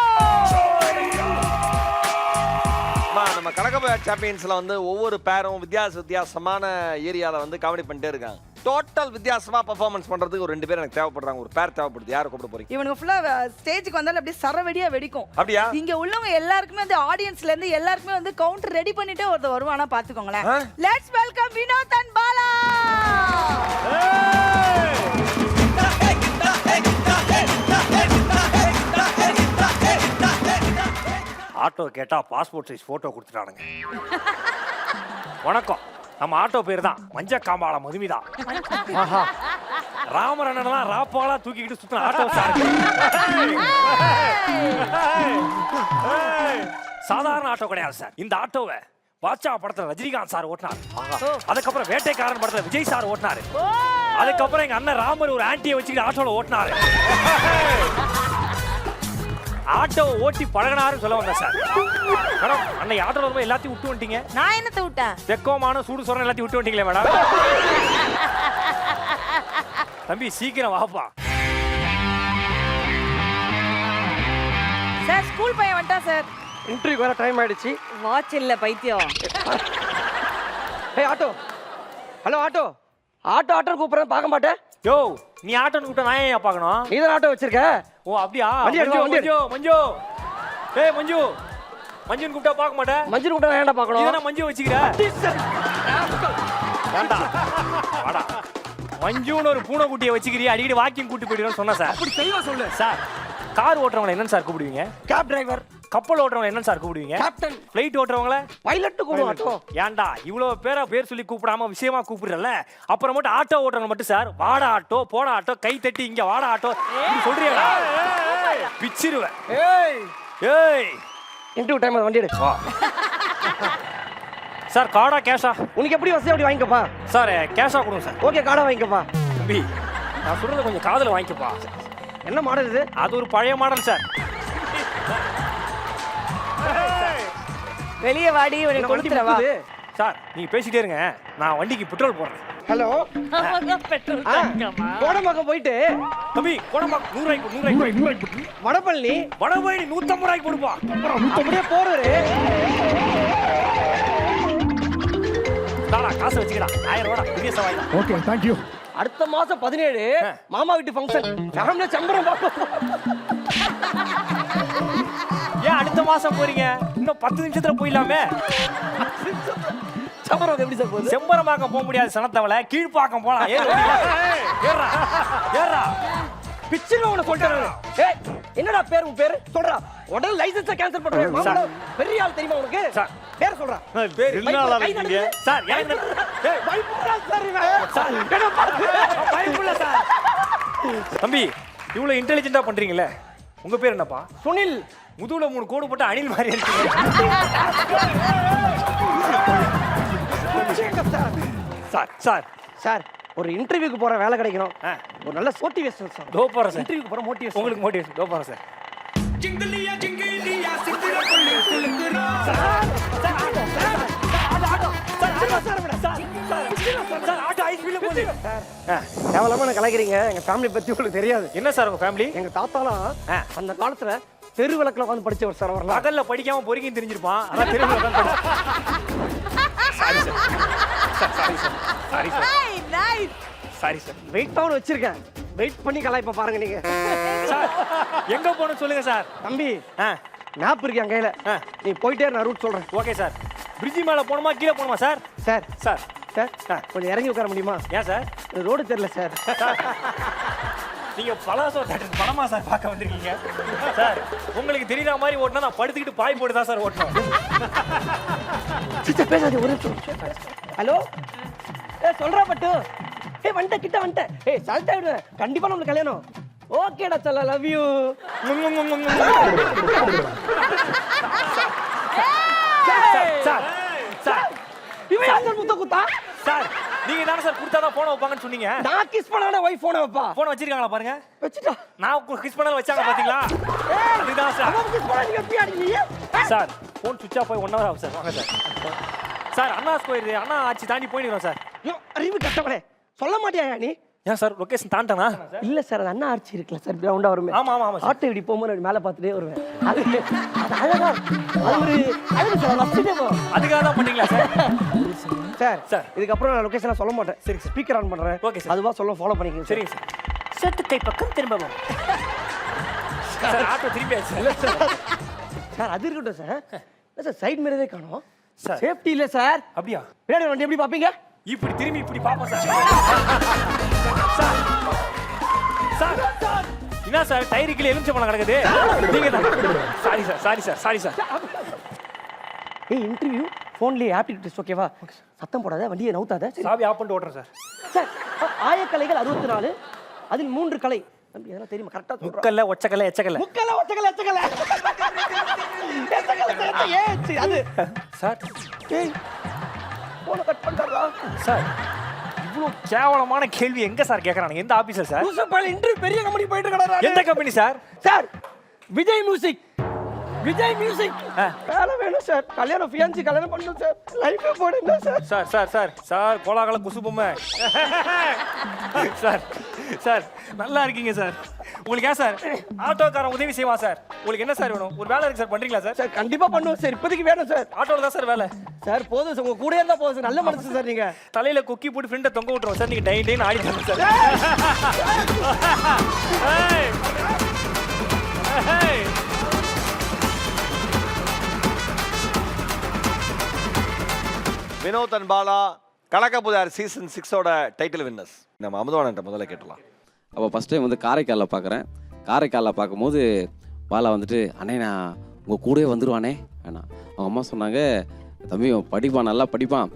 நம்ம கலக்க சாம்பியன்ஸ்ல வந்து ஒவ்வொரு பேரும் வித்தியாசமான ஏரியால வந்து காமெடி பண்ணிட்டே இருக்காங்க. டோட்டல் வித்தியாசமா பெர்ஃபார்மன்ஸ் பண்றதுக்கு ஒரு 2 பேர் எனக்கு தேவைப்படுறாங்க. ஒரு பேர் தேவைப்படுது. யாரை கூப்பிட போறீங்க? இவனுக்கு ஃபுல்லா ஸ்டேஜுக்கு வந்தால அப்படியே சரவெடியா வெடிக்கும். அப்படியா? இங்க உள்ளவங்க எல்லாருக்குமே வந்து ஆடியன்ஸ்ல இருந்து எல்லாருக்குமே வந்து கவுண்டர் ரெடி பண்ணிட்டே ஒருத்தர் வருவானா பாத்துக்கோங்களேன். Let's welcome Vinod and Bala. Auto கேட்டா பாஸ்போர்ட் சைஸ் போட்டோ கொடுத்துட்டானுங்க. வணக்கம், நம்ம ஆட்டோ பேர் தான் மஞ்ச காம்பாள மதுமிதா. ராமரண்ணன் ராப்பாலா தூக்கிக்கிட்டு சுத்தின ஆட்டோ சார். சாதாரண ஆட்டோ கிடையாது சார். இந்த ஆட்டோவை பாட்சா படத்துல ரஜினிகாந்த் சார் ஓட்டினார். அதுக்கப்புறம் வேட்டைக்காரன் படத்துல விஜய் சார் ஓட்டினாரு. அதுக்கப்புறம் எங்க அண்ணன் ராமர் ஒரு ஆன்டியை வச்சுக்கிட்டு ஆட்டோல ஓட்டினாரு. ஆட்டோ ஓட்டி பழகினாருன்னு சொல்ல வந்தேன் சார். மேடம், அன்னைக்கு ஆட்டோல வரும்போது எல்லாத்தையும் விட்டு வந்துட்டீங்க. நான் என்னத்தை விட்டேன்? தெக்கோமான சூடு சொல்ற எல்லாத்தையும் விட்டு வந்துட்டீங்களே மேடம். தம்பி சீக்கிரம் வாப்பா. சார் ஸ்கூல் பையன் வந்துட்டா சார். இன்டர்வியூக்கு வர டைம் ஆயிடுச்சு. வாட்ச் இல்ல பைத்தியம். ஏய் ஆட்டோ, ஹலோ ஆட்டோ. ஆட்டோ கூப்பிடுறேன் பார்க்க மாட்டேன். யோ, நீ ஆட்டோ கூப்பிட்டா நான் ஏன் பார்க்கணும்? நீ தான் ஆட்டோ வச்சிருக்க. ஓ அப்படியா? மஞ்சு. ஏய் மஞ்சுன்னு கூப்பிட்டா பார்க்க மாட்டேன். மஞ்சு கூப்பிட்டா ஏன்டா பார்க்கணும்? நீ மஞ்சு வச்சுக்கிற. வாடா. மஞ்சுன்னு ஒரு பூனை குட்டியை வச்சுக்கிறியா? அடிக்கடி வாக்கிங் கூட்டி போயிடுறேன்னு சொன்னா சார். அப்படி தெளிவா சொல்லு சார். கார் ஓட்டுறவங்க என்னன்னு சார் கூப்பிடுவீங்க? Cab driver. கப்பல் ஓட்டுறவங்க என்ன சார் கூப்பிடுவீங்க? கேப்டன். ஃப்ளைட் ஓட்டுறவங்கள பைலட் கூப்பிடுவோம் ஆட்டோ. ஏன்டா இவ்வளவு பேர் சொல்லி கூப்பிடாம விஷயமா கூப்பிடுறல? அப்புறம் மட்டும் ஆட்டோ ஓட்டுறவங்க மட்டும் சார் வாடா ஆட்டோ போடா ஆட்டோ கை தட்டி இங்க வாடா ஆட்டோ சொல்றீங்களா? பிச்சிருவேன். ஏய் இன்டர்வியூ டைம் வண்டி எடு. சார் கார்டா கேஷா? உனக்கு எப்படி வசதி அப்படி வாங்கிக்கப்பா. சார் கேஷா கொடுங்க சார். ஓகே கார்டா வாங்கிக்கப்பா. தம்பி நான் சொல்றத கொஞ்சம் காதுல வாங்கிக்கப்பா. என்ன மாடல் இது? அது ஒரு பழைய மாடல் சார். வெளியே வாடி உனக்கு கொடுத்துறவா. சார் நீங்க பேசிட்டே இருங்க, நான் வண்டிக்கு பெட்ரோல் போடுறேன். ஹலோ பெட்ரோல் கோடம்பாக்கம் போயிட்டு தம்பி கோடம்பாக்கம் 100 ரூபாய்க்கு வடபழனி 150 ரூபாய்க்கு கொடுப்பா. அப்படியே போறாரு. தாடா காசு வச்சுக்கடா 1000 ரூபாடா பெரிய சவாய் தான். Okay thank you. அடுத்த மாசம் 17 மாமா வீட்டு ஃபங்க்ஷன் ஃபேமிலில சம்பரம் பார்ப்போம். ஏன் அடுத்த மாசம் போறீங்க? இன்னும் 10 நிமிஷத்துல போயிடலாமே. சம்பரம் எப்படி சார் போகுது? செம்பரமாக்கம் போக முடியாது சனத்தவளை, கீழ்ப்பாக்கம் போலாம். ஏறா ஏறா பிச்சிரு உன சொல்றாரு. ஏய் என்னடா பேர் உன் பேரு சொல்றா. உடனே லைசென்ஸை கேன்சல் பண்றேன். மாமா பெரிய ஆள் தெரியுமா உனக்கு? சார் பேர் சொல்றா. பேர் இல்லனால இருக்கீங்க சார். எனக்கு ஏய் பயப்படா சார் இவன். சார் என்ன பயப்படல சார். தம்பி இவ்வளவு இன்டெலிஜென்ட்டா பண்றீங்களே, உங்க பேர் என்னப்பா? சுனில். முதுகுல 3 கோடு போட்டு அணில் மாதிரி இருக்கீங்க. சார் சார் சார் ஒரு இன்டர்வியூக்கு போற வேலை கிடைக்கணும். ஒரு நல்ல மோட்டிவேஷன் சார். தோ போறேன் சார். இன்டர்வியூக்கு போற மோட்டிவேஷன். உங்களுக்கு மோட்டிவேஷன் தோ போறேன் சார். கேவலமா கலாய்க்கிறீங்க. எங்க ஃபேமிலி பத்தி உங்களுக்கு தெரியாது. என்ன சார் உங்க ஃபேமிலி? எங்க தாத்தாலாம் அந்த காலத்துல தெரு விளக்குல வந்து படிச்சவர் சார். வரலாம் பகல்ல படிக்காம பொறுக்கின்னு தெரிஞ்சிருப்பான். அதான் தெரு விளக்குல படிச்சு. Sorry sir. Sorry sir. Sorry sir. Nice. Sorry sir. Wait பவுன் வச்சிருக்கேன். வெயிட் பண்ணி கலாய்ப்ப பாருங்க நீங்க. சார் எங்க போகணும் சொல்லுங்க சார். தம்பி மேப் இருக்கு என் கையில. நீ போயிட்டே நான் ரூட் சொல்றேன். Okay sir. பிரிட்ஜ் மேல போணுமா கீழே போணுமா சார்? சார் சார் சார் கொஞ்சம் இறங்கி உட்கார முடியுமா? ஏன் சார்? ரோடு தெரியல சார். நீங்க பலாசோ தேட்டர் படமா சார் பார்க்க வந்திருக்கீங்க? சார் உங்களுக்கு தெரியற மாதிரி ஓட்டினா நான் படுத்துக்கிட்டு பாய் போட்டு தான் சார் ஓட்டணும். சிச்சா பேசாதே ஒரு நிமிஷம். ஹலோ சொல்றா பட்டு. வந்துட்ட கிட்ட வந்துட்ட. சல்ட் ஆயிடுவேன். கண்டிப்பா நம்மளுக்கு கல்யாணம். ஓகேடா சல்ல லவ் யூ. சார் சார் இவன் யார் முத்த குத்தா? சார் நீங்க தானே சார் கொடுத்தா தான் போன் வைப்பாங்கன்னு சொன்னீங்க. நான் கிஸ் பண்ணானே வைஃப் போன் வைப்பா. போன் வச்சிருக்காங்களா பாருங்க. வச்சிட்டா. நான் கிஸ் பண்ணால வச்சாங்க பாத்தீங்களா? அதுதான் சார். அவன் கிஸ் பண்ணா நீங்க எப்படி ஆடுவீங்க? சார் போன் சுவிட்ச் ஆஃப் ஆகி 1 hour ஆகும் சார். வாங்க சார். சார் அண்ணா ஸ்கொயர் அண்ணா ஆச்சி தாண்டி போயிடுறோம் சார். அறிவு கட்டவனே சொல்ல மாட்டியா நீ? ஏன் சார் லொகேஷன் தாண்டனா? இல்ல சார் அது அண்ணா ஆர்ச்சி இருக்குல்ல சார் ரவுண்டா வருமே. ஆமா ஆமா ஆமா. ஆட்டோ இப்படி போகும்போது மேல பார்த்துட்டே வருவேன். அது அழகா அது ஒரு அழகு சார். ரசிச்சே போ. அதுக்காக தான் பண்ணீங்களா சார்? சார் சார் இதுக்கப்புறம் நான் லொகேஷனை சொல்ல மாட்டேன். சரி ஸ்பீக்கர் ஆன் பண்றேன். Okay sir. அதுவா சொல்ல ஃபாலோ பண்ணிக்கங்க. சரிங்க சார். சட்டு கை பக்கம் திரும்பவும். சார் ஆட்டோ திரும்பியாச்சு. இல்ல சார். சார் அது இருக்கட்டும் சார். இல்ல சார் சைடு மிரரே காணோம். சார் சேஃப்டி இல்ல சார். அப்படியா? பின்னாடி வண்டி எப்படி பாப்பீங்க? இப்படி திரும்பி இப்படி பாப்போம் சார். சார் சார் என்ன சார் டயருக்குள்ள எலுமிச்சம்பழம் கிடக்குது? நீங்க தான். Sorry sir sorry sir sorry sir. Interview ஃபோன்லயே ஆப்டிடியூட் டெஸ்ட் ஓகேவா? சத்தம் போடாத வண்டியை நவுத்தாத. சாவி ஆஃப் பண்ணிட்டு ஓட்டுறேன் சார். சார் ஆயக்கலைகள் 64 அதில் 3 கலை. தம்பி இதெல்லாம் தெரியுமா? கரெக்டா சொல்றேன். முக்கல்ல ஒச்சக்கல்ல எச்சக்கல்ல. முக்கல்ல ஒச்சக்கல்ல எச்சக்கல்ல. எச்சக்கல்ல ஏச்சி அது. சார் ஏய் போன கட் பண்றா. சார் இவ்வளோ கேவலமான கேள்வி எங்க சார் கேக்குறாங்க? எந்த ஆபீசர் சார்? புதுசா இன்டர்வியூ பெரிய கம்பெனி போயிட்டு இருக்கடா. எந்த company sir? Sir Vijay music. Vijay music. வேலை வேணும் சார். கல்யாணம் ஃபியான்சி கல்யாணம் பண்ணணும் சார். லைஃபே போடுங்க sir. Sir sir sir sir கோலாகல குசுபொம்மை. சார் சார் நல்லா இருக்கீங்க சார். உங்களுக்கு ஏன் சார் ஆட்டோக்காரன் உதவி செய்வான் சார்? உங்களுக்கு என்ன சார் வேணும்? ஒரு வேலை இருக்கு சார் பண்றீங்களா சார்? சார் கண்டிப்பா பண்ணுவோம் சார். இப்போதைக்கு வேணும் சார். ஆட்டோல தான் சார் வேலை. சார் போதும் சார். உங்க கூட இருந்தா போதும் சார். நல்ல மனசு சார் நீங்க. தலையில கொக்கி போட்டு ஃப்ரெண்ட தொங்க விட்டுறோம் சார். நீங்க டை டைன்னு ஆடி தரணும் சார். வினோத் அண்ட் பாலா கலக்கப்புதார் சீசன் 6ஓட டைட்டில் வின்னர்ஸ். நம்ம அமுதவாணன்ட்ட முதல்ல கேட்டலாம். அப்போ ஃபஸ்ட் டைம் வந்து காரைக்காலில் பார்க்குறேன். காரைக்காலில் பார்க்கும்போது பாலா வந்துட்டு அண்ணே நான் உங்கள் கூடவே வந்துடுவானே வேணாம். அவங்க அம்மா சொன்னாங்க, தம்பி படிப்பான், நல்லா படிப்பான்,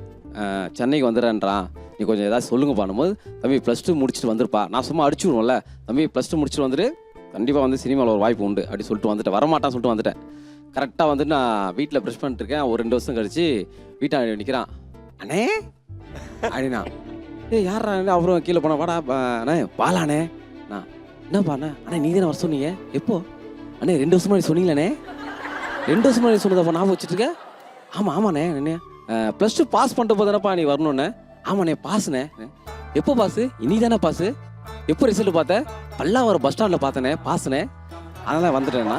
சென்னைக்கு வந்துடுறேன்றான், நீ கொஞ்சம் ஏதாவது சொல்லுங்க பண்ணும்போது, தம்பி +2 முடிச்சுட்டு வந்துருப்பா. நான் சும்மா அடிச்சு விடுவோம்ல, தம்பி +2 முடிச்சுட்டு வந்துட்டு கண்டிப்பாக வந்து சினிமாவில் ஒரு வாய்ப்பு உண்டு அப்படி சொல்லிட்டு வந்துட்டேன். வரமாட்டான்னு சொல்லிட்டு வந்துட்டேன். கரெக்டாக வந்துட்டு நான் வீட்டில் ப்ரெஷ் பண்ணிட்டு இருக்கேன். ஒரு 2 வருஷம் கழிச்சு வீட்டாண்ட நிற்கிறான். அண்ணே அப்படின்னா, யாரா அப்புறம் கீழே போனா, வாடா அண்ணே பாலாண்ணே. நான் என்னப்பா அண்ணா? அண்ணே நீ தானே வர சொன்னீங்க? எப்போ அண்ணே? 2 வருஷம் முன்னாடி சொன்னீங்களே. 2 வருஷம் முன்னாடி சொன்னதப்பா ஞாபகம் வச்சுட்டு இருக்க? ஆமாம் ஆமாண்ணே. என்ன +2 பாஸ் பண்ணிட்டு போதானப்பா நீ வரணுண்ணே. ஆமாண்ணே பாஸ்ண்ணே. எப்போ பாஸு? இனி தானே பாஸு? எப்போ ரிசல்ட் பார்த்தேன்? பல்லாவரம் பஸ் ஸ்டாண்டில் பார்த்தேனே பாஸ்ண்ணே. அதனால் வந்துட்டேன்னா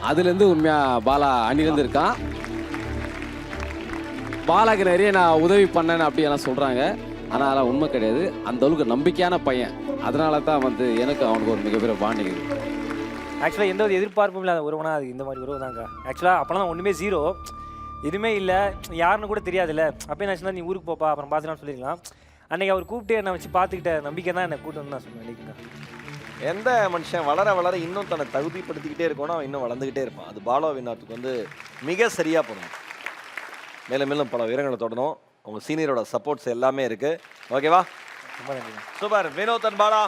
அதுலேருந்து உண்மையாக பாலா அணிலேருந்து இருக்கான். பாலாக்கு நிறைய நான் உதவி பண்ணேன்னு அப்படி எல்லாம் சொல்கிறாங்க. ஆனால் அதெல்லாம் உண்மை கிடையாது. அந்த அளவுக்கு நம்பிக்கையான பையன். அதனால தான் வந்து எனக்கு அவனுக்கு ஒரு மிகப்பெரிய பாண்டிங் இருக்குது. ஆக்சுவலாக எந்த ஒரு எதிர்பார்ப்பும் இல்லாத உறவுனா அது இந்த மாதிரி உறவு தாங்க. ஆக்சுவலாக அப்போலாம் தான் ஒன்றுமே 0, எதுவுமே இல்லை, யாருன்னு கூட தெரியாதுல்ல. அப்போ என்ன ஆச்சுன்னா, நீ ஊருக்கு போப்பா அப்புறம் பார்த்துலான்னு சொல்லிடலாம். அன்றைக்கி அவர் கூப்பிட்டு என்னை வச்சு பார்த்துக்கிட்ட நம்பிக்கை தான் என்னை கூப்பிட்டு வந்து நான் சொல்லுவேன். இன்றைக்குங்க எந்த மனுஷன் வளர வளர இன்னும் தன்னை தகுதிப்படுத்திக்கிட்டே இருக்கணும், அவன் இன்னும் வளர்ந்துக்கிட்டே இருப்பான். அது பாலா வினாத்துக்கு வந்து மிக சரியாக போகணும். மேலும் மேலும் பல உயரங்களை தொடரும். உங்கள் சீனியரோட சப்போர்ட்ஸ் எல்லாமே இருக்குது. ஓகேவா? ரொம்ப நன்றிங்க. சூப்பர். வினோத் அண்ட் பாலா,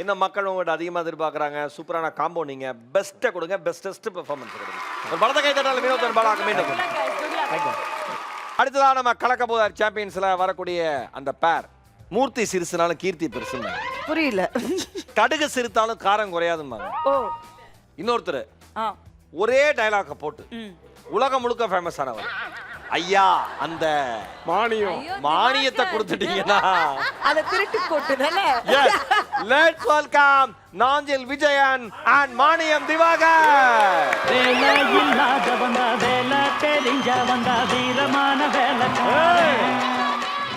இன்னும் மக்கள் உங்கள்கிட்ட அதிகமாக எதிர்பார்க்குறாங்க. சூப்பரான காம்போ. நீங்கள் பெஸ்ட்டை கொடுங்க, பெஸ்டஸ்ட் பெர்ஃபார்மன்ஸ் கொடுங்க. ஒரு பலத்தை கை தட்டால் வினோத் அண்ட் பாலாக்கு மீண்டும். அடுத்ததாக நம்ம கலக்க போதார் சாம்பியன்ஸில் வரக்கூடிய அந்த பேர், மூர்த்தி சிறுசுனாலும் கீர்த்தி பெருசுங்க. புரியல. கடுகு சிறுத்தாலும் காரம் குறையாதும்பாங்க. ஓ, இன்னொருத்தர் ஆ, ஒரே டயலாக போட்டு உலகம் முழுக்க ஃபேமஸ் ஆனவர். ஐயா, அந்த மானியத்தை கொடுத்துட்டீங்கன்னா அத திருட்டு போட்டுதானே. Let's welcome Nanjil Vijayan and Maniyam Diwakar.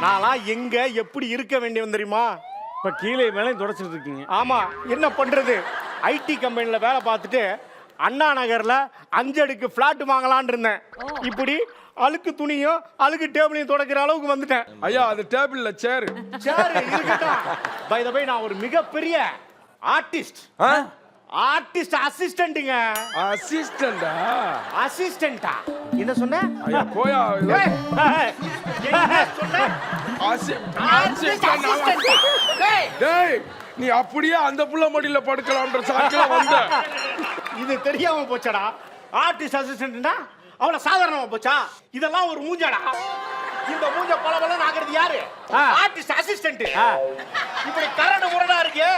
நான்லாம் எங்க எப்படி இருக்க வேண்டியவன் தெரியுமா? இப்போ கீழே மேலே தொடச்சிட்டு இருக்கீங்க. ஆமா, என்ன பண்றது? ஐடி கம்பெனியில் வேலை பார்த்துட்டு அண்ணா நகர்ல 5 அடுக்கு ஃபிளாட் வாங்கலான் இருந்தேன். இப்படி அழுக்கு துணியும் அழுக்கு டேபிளையும் தொடக்கிற அளவுக்கு வந்துட்டேன். ஐயா, அது டேபிள்ல சேர் இருக்கட்டும். பை த பை, நான் ஒரு மிகப்பெரிய ஆர்டிஸ்ட். ஆர்டிஸ்ட் அசிஸ்டன்ட்ங்க. அசிஸ்டண்டா என்ன சொன்ன? ஐயா போயா. டேய், நீ அப்படியே அந்த புள்ள மடியில படுக்கலாம்ன்ற சாக்குல வந்த. இது தெரியாம போச்சடா. ஆர்டிஸ்ட் அசிஸ்டன்ட்னா அவ்வளவு சாதாரணமா போச்சா? இதெல்லாம் ஒரு மூஞ்சாடா. இந்த மூஞ்ச பலபலன்னு ஆக்குறது யாரு? Artist assistant. இப்படி கரடு முரடா இருக்கு,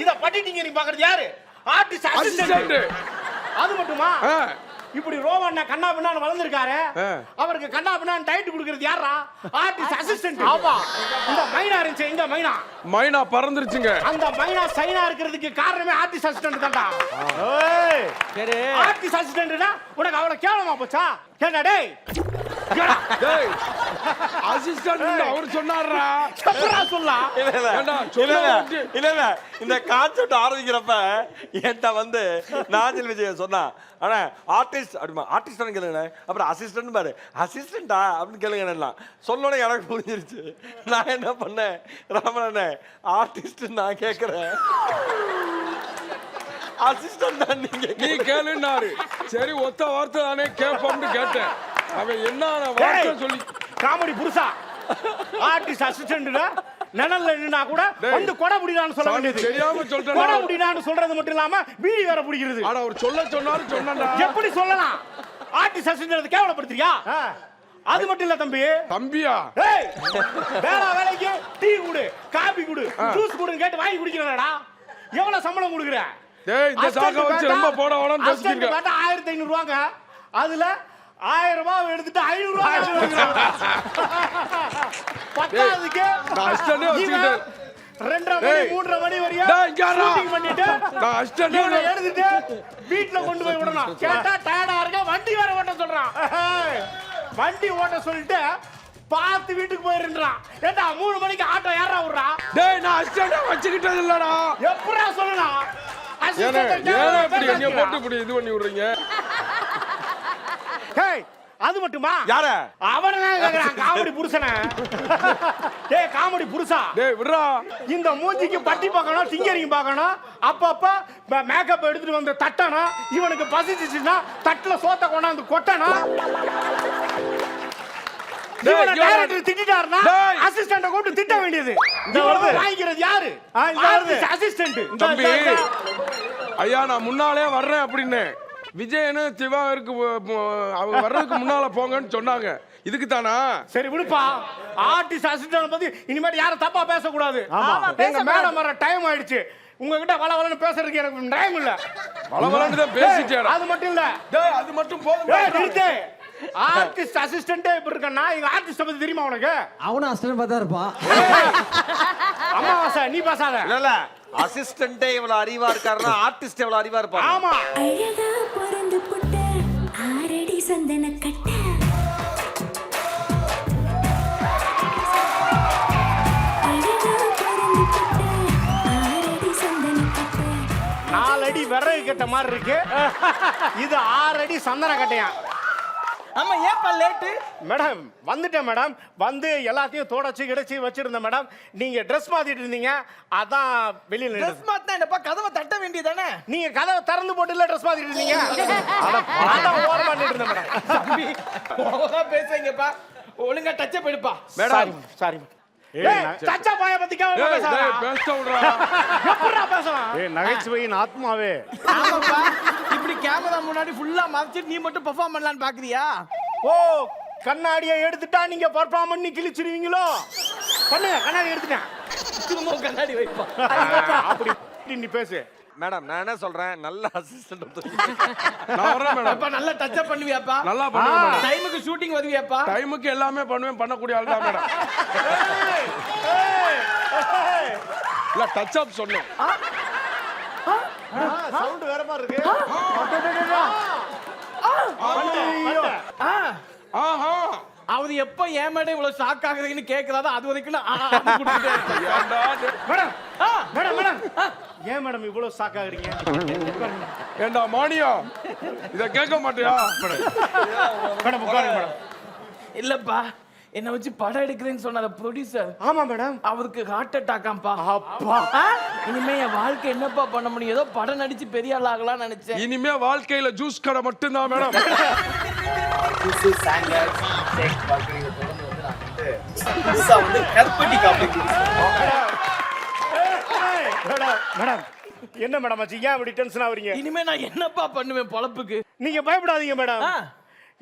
இத பண்ணிட்டீங்க. நீ பாக்குறது யாரு? Artist assistant. அது மட்டுமா? இப்படி ரோமண்ண கண்ணா பின்னான்னு வளர்ந்துருக்காரு, அவருக்கு கண்ணா பின்னான்னு டைட் கொடுக்கறது யாரா? Artist assistant. ஆமா, இந்த மைனா இருந்துச்சு. எங்க மைனா பறந்துருச்சுங்க. அந்த மைனா சைனா இருக்கிறதுக்கு காரணமே ஆர்டிஸ்ட் அசிஸ்டன்ட் தான்டா. ஏய், சரி, ஆர்டிஸ்ட் அசிஸ்டன்ட்னா உனக்கு அவ்வளவு கேவலமா போச்சா? கேடா டேய். டேய், அசிஸ்டன்ட் அவர் சொன்னாரா? சப்பரா சொல்லா. இல்ல இந்த கான்செப்ட் ஆரம்பிக்கிறப்ப என்கிட்ட வந்து நாஞ்சில் விஜயன் சொன்னா, ஆனா ஆர்டிஸ்ட் அப்படிமா ஆர்டிஸ்ட் கேளுங்க, அப்புறம் அசிஸ்டன்ட் பாரு, அசிஸ்டண்டா அப்படின்னு கேளுங்க. சொல்லோட எனக்கு புரிஞ்சிருச்சு. நான் என்ன பண்ணேன், ராமண்ணே ஆர்டிஸ்ட் நான் கேட்கிறேன், அசிஸ்டன்ட் தான் நீ கேளுன்னாரு. சரி, ஒத்த வார்த்தை தானே கேட்போம்னு கேட்டேன். அவன் என்ன வார்த்தை சொல்லி காமெடி புருஷா. ஆர்டிஸ்ட் அசிஸ்டன்ட்னா நனல்ல நின்னா கூட வந்து கொடை புடிடான்னு சொல்ல வேண்டியது. தெரியாம சொல்றேன். கொடை புடிடான்னு சொல்றது மட்டும் இல்லாம வீடி வேற புடிக்கிறது. ஆனா அவர் சொன்னாரு சொன்னடா. எப்படி சொல்லலாம்? ஆர்டிஸ்ட் அசிஸ்டன்ட் கேவலப்படுத்துறியா? அது மட்டும் இல்ல தம்பியா. ஏய், வேலைக்கு டீ குடு, காபி குடு, ஜூஸ் குடுன்னு கேட்டு வாங்கி குடிக்கிறடா. எவ்வளவு சம்பளம் குடுக்குற? டேய், இந்த சாக்க வச்சு ரொம்ப போட ஓடன்னு பேசிட்டீங்க. 1500 ரூபாங்க. அதுல 1000 ரூபாய் எடுத்துட்டு 500 ரூபாய் வாங்குறாங்க. பத்தாவதுக்கு நான் அசிஸ்டன்ட் வச்சிட்டேன். 2:30 மணி வரையா ஷூட்டிங் பண்ணிட்டு நான் அசிஸ்டன்ட் எடுத்துட்டு வீட்ல கொண்டு போய் விடணும். கேட்டா டயர்டா இருக்க, வண்டி வேற ஓட்ட சொல்றான். வண்டி ஓட்ட சொல்லிட்டு பார்த்து வீட்டுக்கு போயிருந்தான். ஏண்டா 3 மணிக்கு ஆட்டோ யாரா விடுறா? டேய், நான் அசிஸ்டன்ட் வச்சிட்டது இல்லடா. எப்பறா சொல்லலாம்? அசிஸ்டன்ட் ஏன் இப்படி நீங்க போட்டு இப்படி இது பண்ணி விடுறீங்க? ஹேய், அது மட்டுமா? யார? அவனதான் கேக்குறான், காமெடி புருஷனை. டேய் காமெடி புருஷா, டேய் விட்றா. இந்த மூஞ்சிக்கு பட்டி பார்க்கணும், டிங்கரிங் பார்க்கணும், அப்பப்ப மேக்கப் எடுத்துட்டு வந்து தட்டணும். இவனுக்கு பசிச்சுச்சுன்னா தட்டுல சோத்த கொண்டாந்து கொட்டணும். இவனை டைரக்டர் திட்டிட்டாருன்னா அசிஸ்டன்ட்ட கூப்பிட்டு திட்ட வேண்டியது. இந்த வாங்கிக்கிறது யாரு? அசிஸ்டன்ட். தம்பி ஐயா நான் முன்னாலே வர்றேன் அப்படின்னு விஜயனு சிவாவிற்கு அவங்க வர்றதுக்கு முன்னால போங்கன்னு சொன்னாங்க. இதுக்கு தானா? சரி விடுப்பா. ஆர்டிஸ்ட் அசிஸ்டன்ட் பத்தி இனிமேல் யாரும் தப்பா பேசக்கூடாது. எங்க மேடம் வர டைம் ஆயிடுச்சு. உங்ககிட்ட வளவலன்னு பேசுறதுக்கு எனக்கு டைம் இல்ல. வளவலன்னு தான் பேசிட்டேன். அது மட்டும் இல்ல. டேய் அது மட்டும் போதும். ஆர்டிஸ்ட் அசிஸ்டன்ட்டே இப்படி இருக்கன்னா எங்க ஆர்டிஸ்ட் பத்தி தெரியுமா உனக்கு? அவனும் அசிஸ்டன்ட் பார்த்தா இருப்பான். அம்மாவாசை நீ பேசாத. இல்ல அசிஸ்டன்ட்டே இவ்வளவு அறிவா இருக்காருன்னா ஆர்டிஸ்ட் எவ்வளவு அறிவா இருப்பாரு. ஆமா. அழகா பொறந்து புட்ட ஆரடி சந்தன கட்ட அழகா பொறந்து புட்ட ஆரடி சந்தன கட்ட 4 அடி விறகு கட்ட மாதிரி இருக்கு. இது 6 அடி சந்தன கட்டையா. ஆமா ஏப்பா லேட்டு? மேடம் வந்துட்டேன் மேடம். வந்து எல்லாத்தையும் தொடச்சி கிடச்சி வச்சிருந்தேன் மேடம். நீங்க ட்ரெஸ் மாத்திட்டு இருந்தீங்க, அதான் வெளியில ட்ரெஸ் மாத்தினா என்னப்பா கதவை தட்ட வேண்டியதானே? நீங்க கதவை திறந்து போட்டு இல்ல ட்ரெஸ் மாத்திட்டு இருந்தீங்க. அதான் ஓரமா நின்னுட்டு இருந்தேன் மேடம். தம்பி ஓவரா பேசுறீங்கப்பா. ஒழுங்கா டச் அப் எடுப்பா. Madam sorry. ஏய் சச்சா பாய பத்தி கேவலமா பேசாத. டேய் பேச விடுறா. எப்பறா பேசலாம்? ஏய் நகைச்சுவையின் ஆத்மாவே. ஆமாப்பா. இப்படி கேமரா முன்னாடி ஃபுல்லா மறைச்சிட்டு நீ மட்டும் பெர்ஃபார்ம் பண்ணலாம்னு பாக்குறியா? ஓ கண்ணாடியை எடுத்துட்டா நீங்க பெர்ஃபார்ம் பண்ணி கிழிச்சிடுவீங்களோ? பண்ணுங்க, கண்ணாடி எடுத்துட்டேன். திரும்ப கண்ணாடி வைப்பா. அப்படி நீ பேசு. மேடம் நான் என்ன சொல்றேன், நல்ல அசிஸ்டன்ட் நான் வரேன் மேடம். அப்பா நல்லா டச் அப் பண்ணுவியாப்பா? நல்லா பண்ணுவேன் மேடம். டைமுக்கு ஷூட்டிங் வருவியாப்பா? டைமுக்கு எல்லாமே பண்ணுவேன், பண்ணக்கூடிய ஆள் தான் மேடம். இல்ல டச் அப் சொன்னேன். சவுண்ட் வேற மாதிரி இருக்கு. ஆஹா அவரு எப்ப ஏன் மேடம் இவ்வளவு ஷாக் ஆகுறீங்கன்னு கேக்குறாரோ அது வரைக்கும் மேடம் மேடம் மேடம் ஏன் மேடம் இவ்வளவு ஷாக் ஆகுறீங்க? ஏண்டா மானியா இத கேட்க மாட்டியா? மேடம் உட்காருங்க மேடம். இல்லப்பா என்ன வச்சு படம் எடுக்கிறேன்னு சொன்ன ப்ரொடியூசர். ஆமா மேடம். அவருக்கு ஹார்ட் அட்டாக்காம்பா. அப்பா இனிமே என் வாழ்க்கை என்னப்பா பண்ண முடியும்? ஏதோ படம் நடிச்சு பெரிய ஆள் ஆகலாம்னு நினைச்சேன். இனிமே வாழ்க்கையில ஜூஸ் கடை மட்டும் தான் மேடம். மேடம் என்ன மேடம் ஆச்சு? ஏன் இப்படி டென்ஷன் ஆவறீங்க? இனிமே நான் என்னப்பா பண்ணுவேன் பொழப்புக்கு? நீங்க பயப்படாதீங்க மேடம்.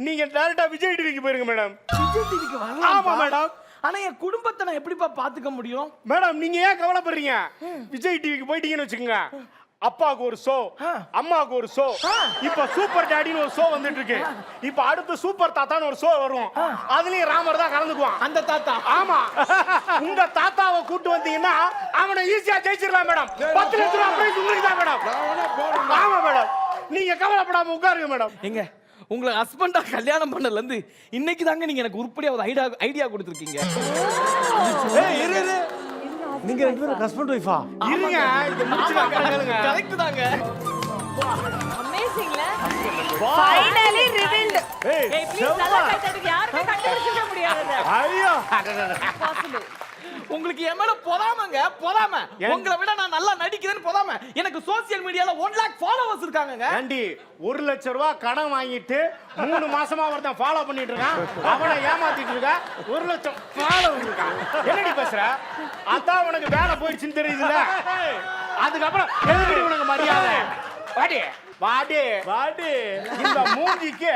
நீங்க டைரக்டா விஜய் டிவிக்கு போயிருங்க மேடம். விஜய் டிவிக்கு வரலாம். ஆமா மேடம். ஆனா என் குடும்பத்தை நான் எப்படிப்பா பாத்துக்க முடியும்? மேடம் நீங்க ஏன் கவலைப்படுறீங்க? விஜய் டிவிக்கு போயிட்டீங்கன்னு வச்சுக்கோங்க, அப்பாவுக்கு ஒரு ஷோ, அம்மாவுக்கு ஒரு ஷோ, இப்ப சூப்பர் டாடின்னு ஒரு ஷோ வந்துட்டு இருக்கு. இப்ப அடுத்து சூப்பர் தாத்தான்னு ஒரு ஷோ வரும். அதுலயும் ராமர் தான் கலந்துக்குவான். அந்த தாத்தா? ஆமா. உங்க தாத்தாவை கூட்டு வந்தீங்கன்னா அவனை ஈஸியா ஜெயிச்சிடலாம் மேடம். 10 லட்சம் ரூபாய் பிரைஸ் உங்களுக்கு தான் மேடம். ஆமா மேடம். நீங்க கவலைப்படாம உட்காருங்க மேடம். எங்க உங்களை ஹஸ்பண்டா கல்யாணம் பண்ணல இருந்து இன்னைக்கு தாங்க நீங்க எனக்கு உருப்படியா ஒரு ஐடியா கொடுத்துருக்கீங்க. நீங்க ரெண்டு பேரும் ஹஸ்பண்ட் வைஃபா? இருங்க இது முடிச்சு கேளுங்க. கரெக்ட் தாங்க. அமேசிங்ல ஃபைனலி ரிவீல்ட். ஏய் ப்ளீஸ் நல்லா கைத்தட்டுங்க. யாருமே கண்டுபிடிக்க முடியாது. ஐயோ பாசிபிள். உங்களுக்கு என் மேல பொறாமங்க, பொறாம. உங்களை விட நான் நல்லா நடிக்கிறேன்னு பொறாம. எனக்கு சோசியல் மீடியால 1 lakh ஃபாலோவர்ஸ் இருக்காங்கங்க. ஆண்டி 1 லட்சம் ரூபாய் கடன் வாங்கிட்டு 3 மாசமா ஒருத்தன் ஃபாலோ பண்ணிட்டு இருக்கான். அவனை ஏமாத்திட்டு இருக்க. 1 லட்சம் ஃபாலோவர் இருக்கான். என்னடி பேசுற? அதான் உனக்கு வேலை போயிடுச்சுன்னு தெரியுதுல. அதுக்கப்புறம் எதுக்கு உனக்கு மரியாதை? வாடி வாடி வாடி. இந்த மூஞ்சிக்கு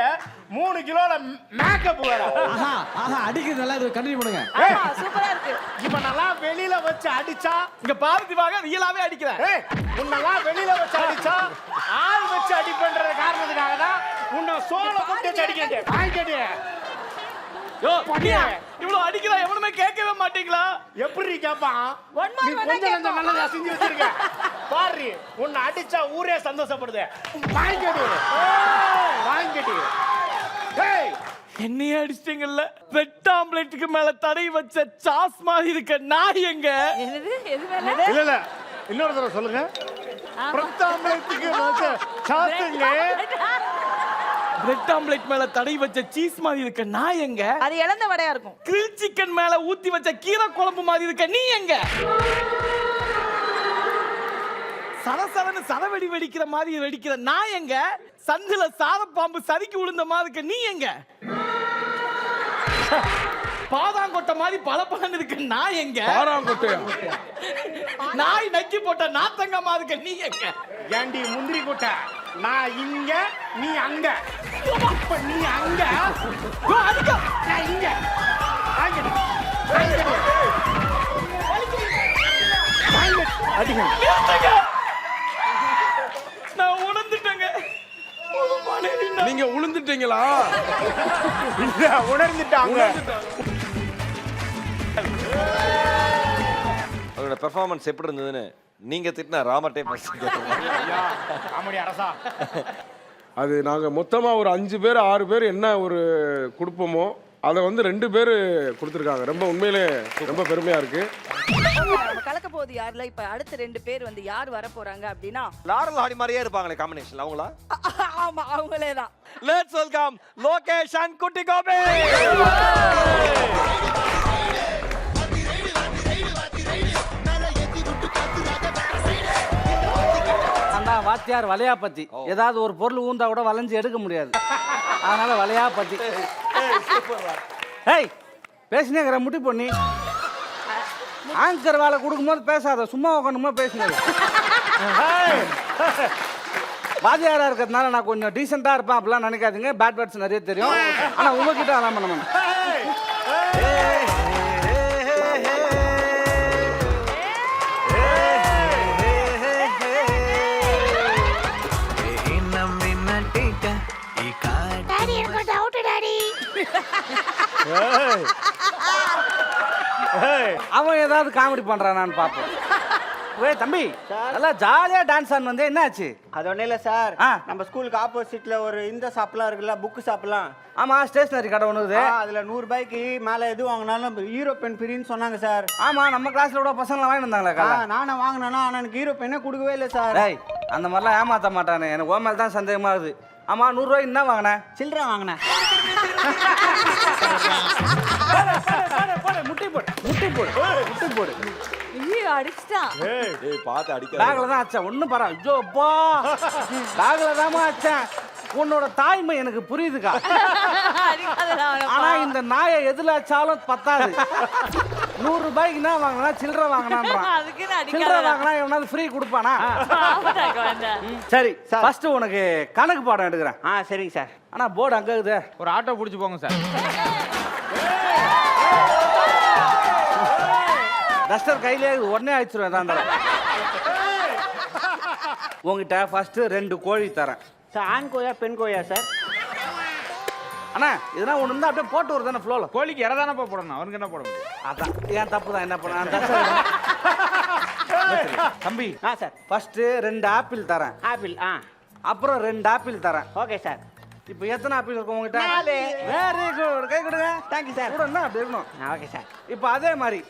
3 கிலோல மேக்கப் வேற. ஆஹா ஆஹா அடிக்கிறது நல்லா இருக்கு. கண்டினியூ பண்ணுங்க. சூப்பரா இருக்கு. இப்ப நல்லா வெளியில வச்சு அடிச்சா இங்க பாரதிவாக ரியலாவே அடிக்கிறேன். உன்னெல்லாம் வெளியில வச்சு அடிச்சா ஆள் வச்சு அடிப்பேன்ற காரணத்துக்காக தான் உன்னை சோள போட்டு வச்சு அடிக்கிறேன். வாங்கிட்டு யோ பண்ணியா இவ்வளவு அடிக்கிறா எவனுமே கேட்கவே மாட்டீங்களா? எப்படி கேப்பான்? நீ கொஞ்சம் நல்லதை செஞ்சு வச்சிருக்க பாரு. உன்னை அடிச்சா ஊரே சந்தோஷப்படுது. வாங்கிட்டு வாங்கிட்டு. ஏய் என்னையே அடிச்சிட்டீங்கல்ல. பெட் ஆம்லெட்டுக்கு மேல தடை வச்ச சாஸ் மாதிரி இருக்க நாய் எங்க? எது மேல? இல்ல இல்ல இன்னொரு தடவை சொல்லுங்க. பெட் ஆம்லெட்டுக்கு மேல சாஸ்ங்க பிரெட் ஆம்லெட் மேல தடவி வச்ச சீஸ் மாதிரி இருக்க நான் எங்க? அது இழந்த வடையா இருக்கும். கிரில் சிக்கன் மேல ஊத்தி வச்ச கீரை குழம்பு மாதிரி இருக்க நீ எங்க? சரசரன்னு சரவெடி வெடிக்கிற மாதிரி வெடிக்கிற நான் எங்க? சந்தில சாரப்பாம்பு சறுக்கி விழுந்த மாதிரி இருக்க நீ எங்க? பாதாங்கொட்டை மாதிரி பளபளன்னு இருக்கு நான் எங்க? பாராங்கொட்டையா? நாய் நக்கி போட்ட நாத்தங்கமா இருக்க நீ எங்க? ஏண்டி முந்திரி கொட்டை, நான் இங்க நீ அங்க. இப்ப நீ அங்க, நான் இங்க. நான் உணர்ந்துட்டேங்க. நீங்க உளுந்துட்டீங்களா? உணர்ந்துட்டாங்க. அவரோட பெர்ஃபார்மன்ஸ் எப்படி இருந்ததுன்னு நீங்க திட்டின ராமர்ட்டே காமெடி அரசா. அது நாங்க மொத்தமா ஒரு 5 பேர் 6 பேர் என்ன ஒரு கொடுப்போமோ அதை வந்து 2 பேர் கொடுத்துருக்காங்க. ரொம்ப உண்மையிலே ரொம்ப பெருமையா இருக்கு. நம்ம கலக்க போகுது யாருல இப்ப அடுத்த 2 பேர் வந்து யார் வர போறாங்க அப்படின்னா லாரல் ஹாடி மாதிரியே இருப்பாங்களே காம்பினேஷன்ல அவங்களா? ஆமா அவங்களே தான். லெட்ஸ் வெல்கம் லோகேஷ் அண்ட் குட்டி கோபி. அண்ணா வாத்தியார் வலையா பத்தி ஏதாவது ஒரு பொருள் ஊந்தா கூட வளைஞ்சு எடுக்க முடியாது, அதனால வலையா பத்தி. ஏய் பேசினேங்கிற முட்டி பொண்ணி, ஆங்கர் வேலை கொடுக்கும்போது பேசாத, சும்மா உட்காந்துமா பேசினது. வாத்தியாரா இருக்கிறதுனால நான் கொஞ்சம் டீசெண்டா இருப்பேன் அப்படிலாம் நினைக்காதீங்க. பேட் பேட்ஸ் நிறைய தெரியும், ஆனா உங்ககிட்ட அதான் பண்ண மாட்டேன். அவன் ஏதாவது காமெடி பண்றானான்னு பாப்போம். ஏய் தம்பி, நல்லா ஜாலியா டான்ஸ் ஆன் வந்து என்ன ஆச்சு? அது ஒன்றும் இல்லை சார், நம்ம ஸ்கூலுக்கு ஆப்போசிட்ல ஒரு இந்த ஷாப்லாம் இருக்குல்ல, புக்கு ஷாப்லாம். ஆமா, ஸ்டேஷனரி கடை ஒன்று. அதுல 100 ரூபாய்க்கு மேல எது வாங்கினாலும் ஹீரோ பென் ஃப்ரீன்னு சொன்னாங்க சார். ஆமா, நம்ம கிளாஸ்ல கூட பசங்க வாங்கி வந்தாங்களா? நானும் வாங்கினேன்னா ஆனா எனக்கு ஹீரோ பெண்ணே கொடுக்கவே இல்லை சார். ஏய் அந்த மாதிரிலாம் ஏமாத்த மாட்டானே, எனக்கு ஓ மேல தான் சந்தேகமா இருக்குது. ஆமா, 100 ரூபாய்க்கு என்ன வாங்கினேன்? சில்லறை வாங்கினேன். முட்டி போடு முட்டி போடு முட்டி போடு. ஐயோ அடிச்சிட்டான். ஏய் பாத்து அடிக்க. பேக்ல தான் அச்சேன், ஒண்ணும் பரவ. ஐயோ அப்பா, பேக்ல தாமா அச்சேன். உன்னோட தாய்மை எனக்கு புரியுதுக்கா, ஆனா இந்த நாயை எதுல அச்சாலும் பத்தாது. 100 ரூபாய்க்கு என்ன வாங்கினா சில்லறை வாங்கினான்றான். சில்லறை வாங்கினா எவனாவது ஃப்ரீ கொடுப்பானா? சரி, ஃபர்ஸ்ட் உனக்கு கணக்கு பாடம் எடுக்கிறேன். சரிங்க சார். ஆனா போர்டு அங்க இருக்குது, ஒரு ஆட்டோ பிடிச்சி போங்க சார். டஸ்டர் கையிலே உடனே அடிச்சிருவேன். தான் உங்ககிட்ட ஃபர்ஸ்ட் 2 கோழி தரேன் சார். ஆண் கோயா பெண் கோயா சார்? அண்ணா இதெல்லாம் ஒன்று இருந்தால் அப்படியே போட்டு வருதானே ஃப்ளோவில். கோழிக்கு இறை தானே போடணும், அவனுக்கு என்ன போட முடியும்? அதான் ஏன் தப்பு தான், என்ன பண்ண. தம்பி சார், ஃபர்ஸ்ட் 2 ஆப்பிள் தரேன். ஆப்பிள் அப்புறம் 2 ஆப்பிள் தரேன். Okay sir. இப்போ எத்தனை ஆப்பிள் இருக்கும் உங்ககிட்ட? 4. வெரி குட், கை கொடுங்க. Thank you sir. கூட என்ன அப்படி இருக்கணும். Okay sir. இப்போ அதே மாதிரி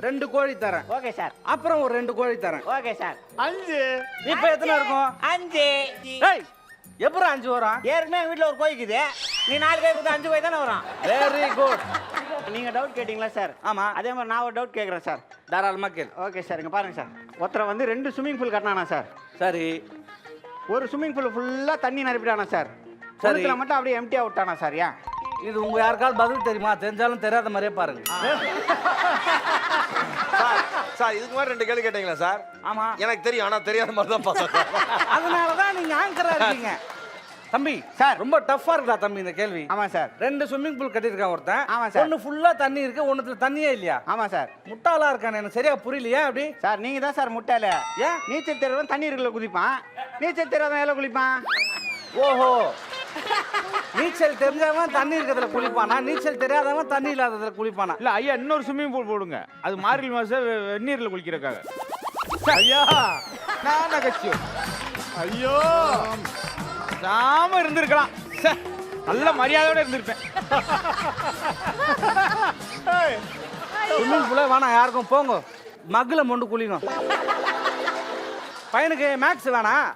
2 கோழி தரேன். Okay sir. அப்புறம் ஒரு 2 கோழி தரேன். Okay sir. 5. இப்போ எத்தனை இருக்கும்? 5. ஏய் எப்பறம் 5 வரும்? ஏற்கனவே எங்கள் வீட்டில் ஒரு கோழிக்குது, நீ 4 கோழி கொடுத்தா 5 கோழி தானே வரும். Very good. நீங்க டவுட் கேட்டீங்களா சார்? ஆமா. அதே மாதிரி நான் ஒரு டவுட் கேட்குறேன் சார். தாராளமா கேளு. Okay sir. இங்க பாருங்க சார், ஒருத்தரை வந்து 2 ஸ்விம்மிங் பூல் கட்டினானா சார். சரி. ஒரு ஸ்விம்மிங் பூல் ஃபுல்லா தண்ணி நிரப்பிட்டானா சார். சரி. சரி மட்டும் அப்படியே எம்டியா விட்டானா சார். ஏன்? இது உங்க யாருக்காவது பதில் தெரியுமா? தெரிஞ்சாலும் தெரியாத மாதிரியே பாருங்க. சார் இதுக்கு மாதிரி 2 கேள்வி கேட்டீங்களா சார்? ஆமா எனக்கு தெரியும், ஆனா தெரியாத மாதிரி தான் பார்த்தேன். அதனாலதான் நீங்க ஆங்கரா இருக்கீங்க. தம்பி சார் ரொம்ப டஃப்பா இருக்குடா தம்பி இந்த கேள்வி. ஆமா சார். 2 ஸ்விம்மிங் பூல் கட்டியிருக்கான் ஒருத்தன். ஆமா சார். ஒன்னு ஃபுல்லா தண்ணி இருக்கு, ஒண்ணுத்துல தண்ணியே இல்லையா? ஆமா சார். முட்டாளா இருக்கானே, எனக்கு சரியா புரியலையா அப்படி? சார் நீங்க தான் சார் முட்டாள. ஏன்? நீச்சல் தெரியாதவன் தண்ணி இருக்குள்ள குதிப்பான், நீச்சல் தெரியாதவன் எல்லாம் குளிப்பான். ஓஹோ, நீச்சல் தெரிஞ்சவன் தண்ணி இருக்கிறதுல குளிப்பானா, நீச்சல் தெரியாதவன் தண்ணி இல்லாததுல குளிப்பானா? இல்ல ஐயா, இன்னொரு ஸ்விம்மிங் பூல் போடுங்க, அது மார்கழி மாசம் வெந்நீர்ல குளிக்கிறக்காக. ஐயா நான் நகைச்சுவை. ஐயோ நாம இருந்திருக்கலாம், நல்ல மரியாதையோட இருந்திருப்பேன். ஸ்விம்மிங் பூலே வேணாம் யாருக்கும், போங்க மக்குல மொண்டு குளிங்க. பையனுக்கு மேக்ஸ் வேணாம்,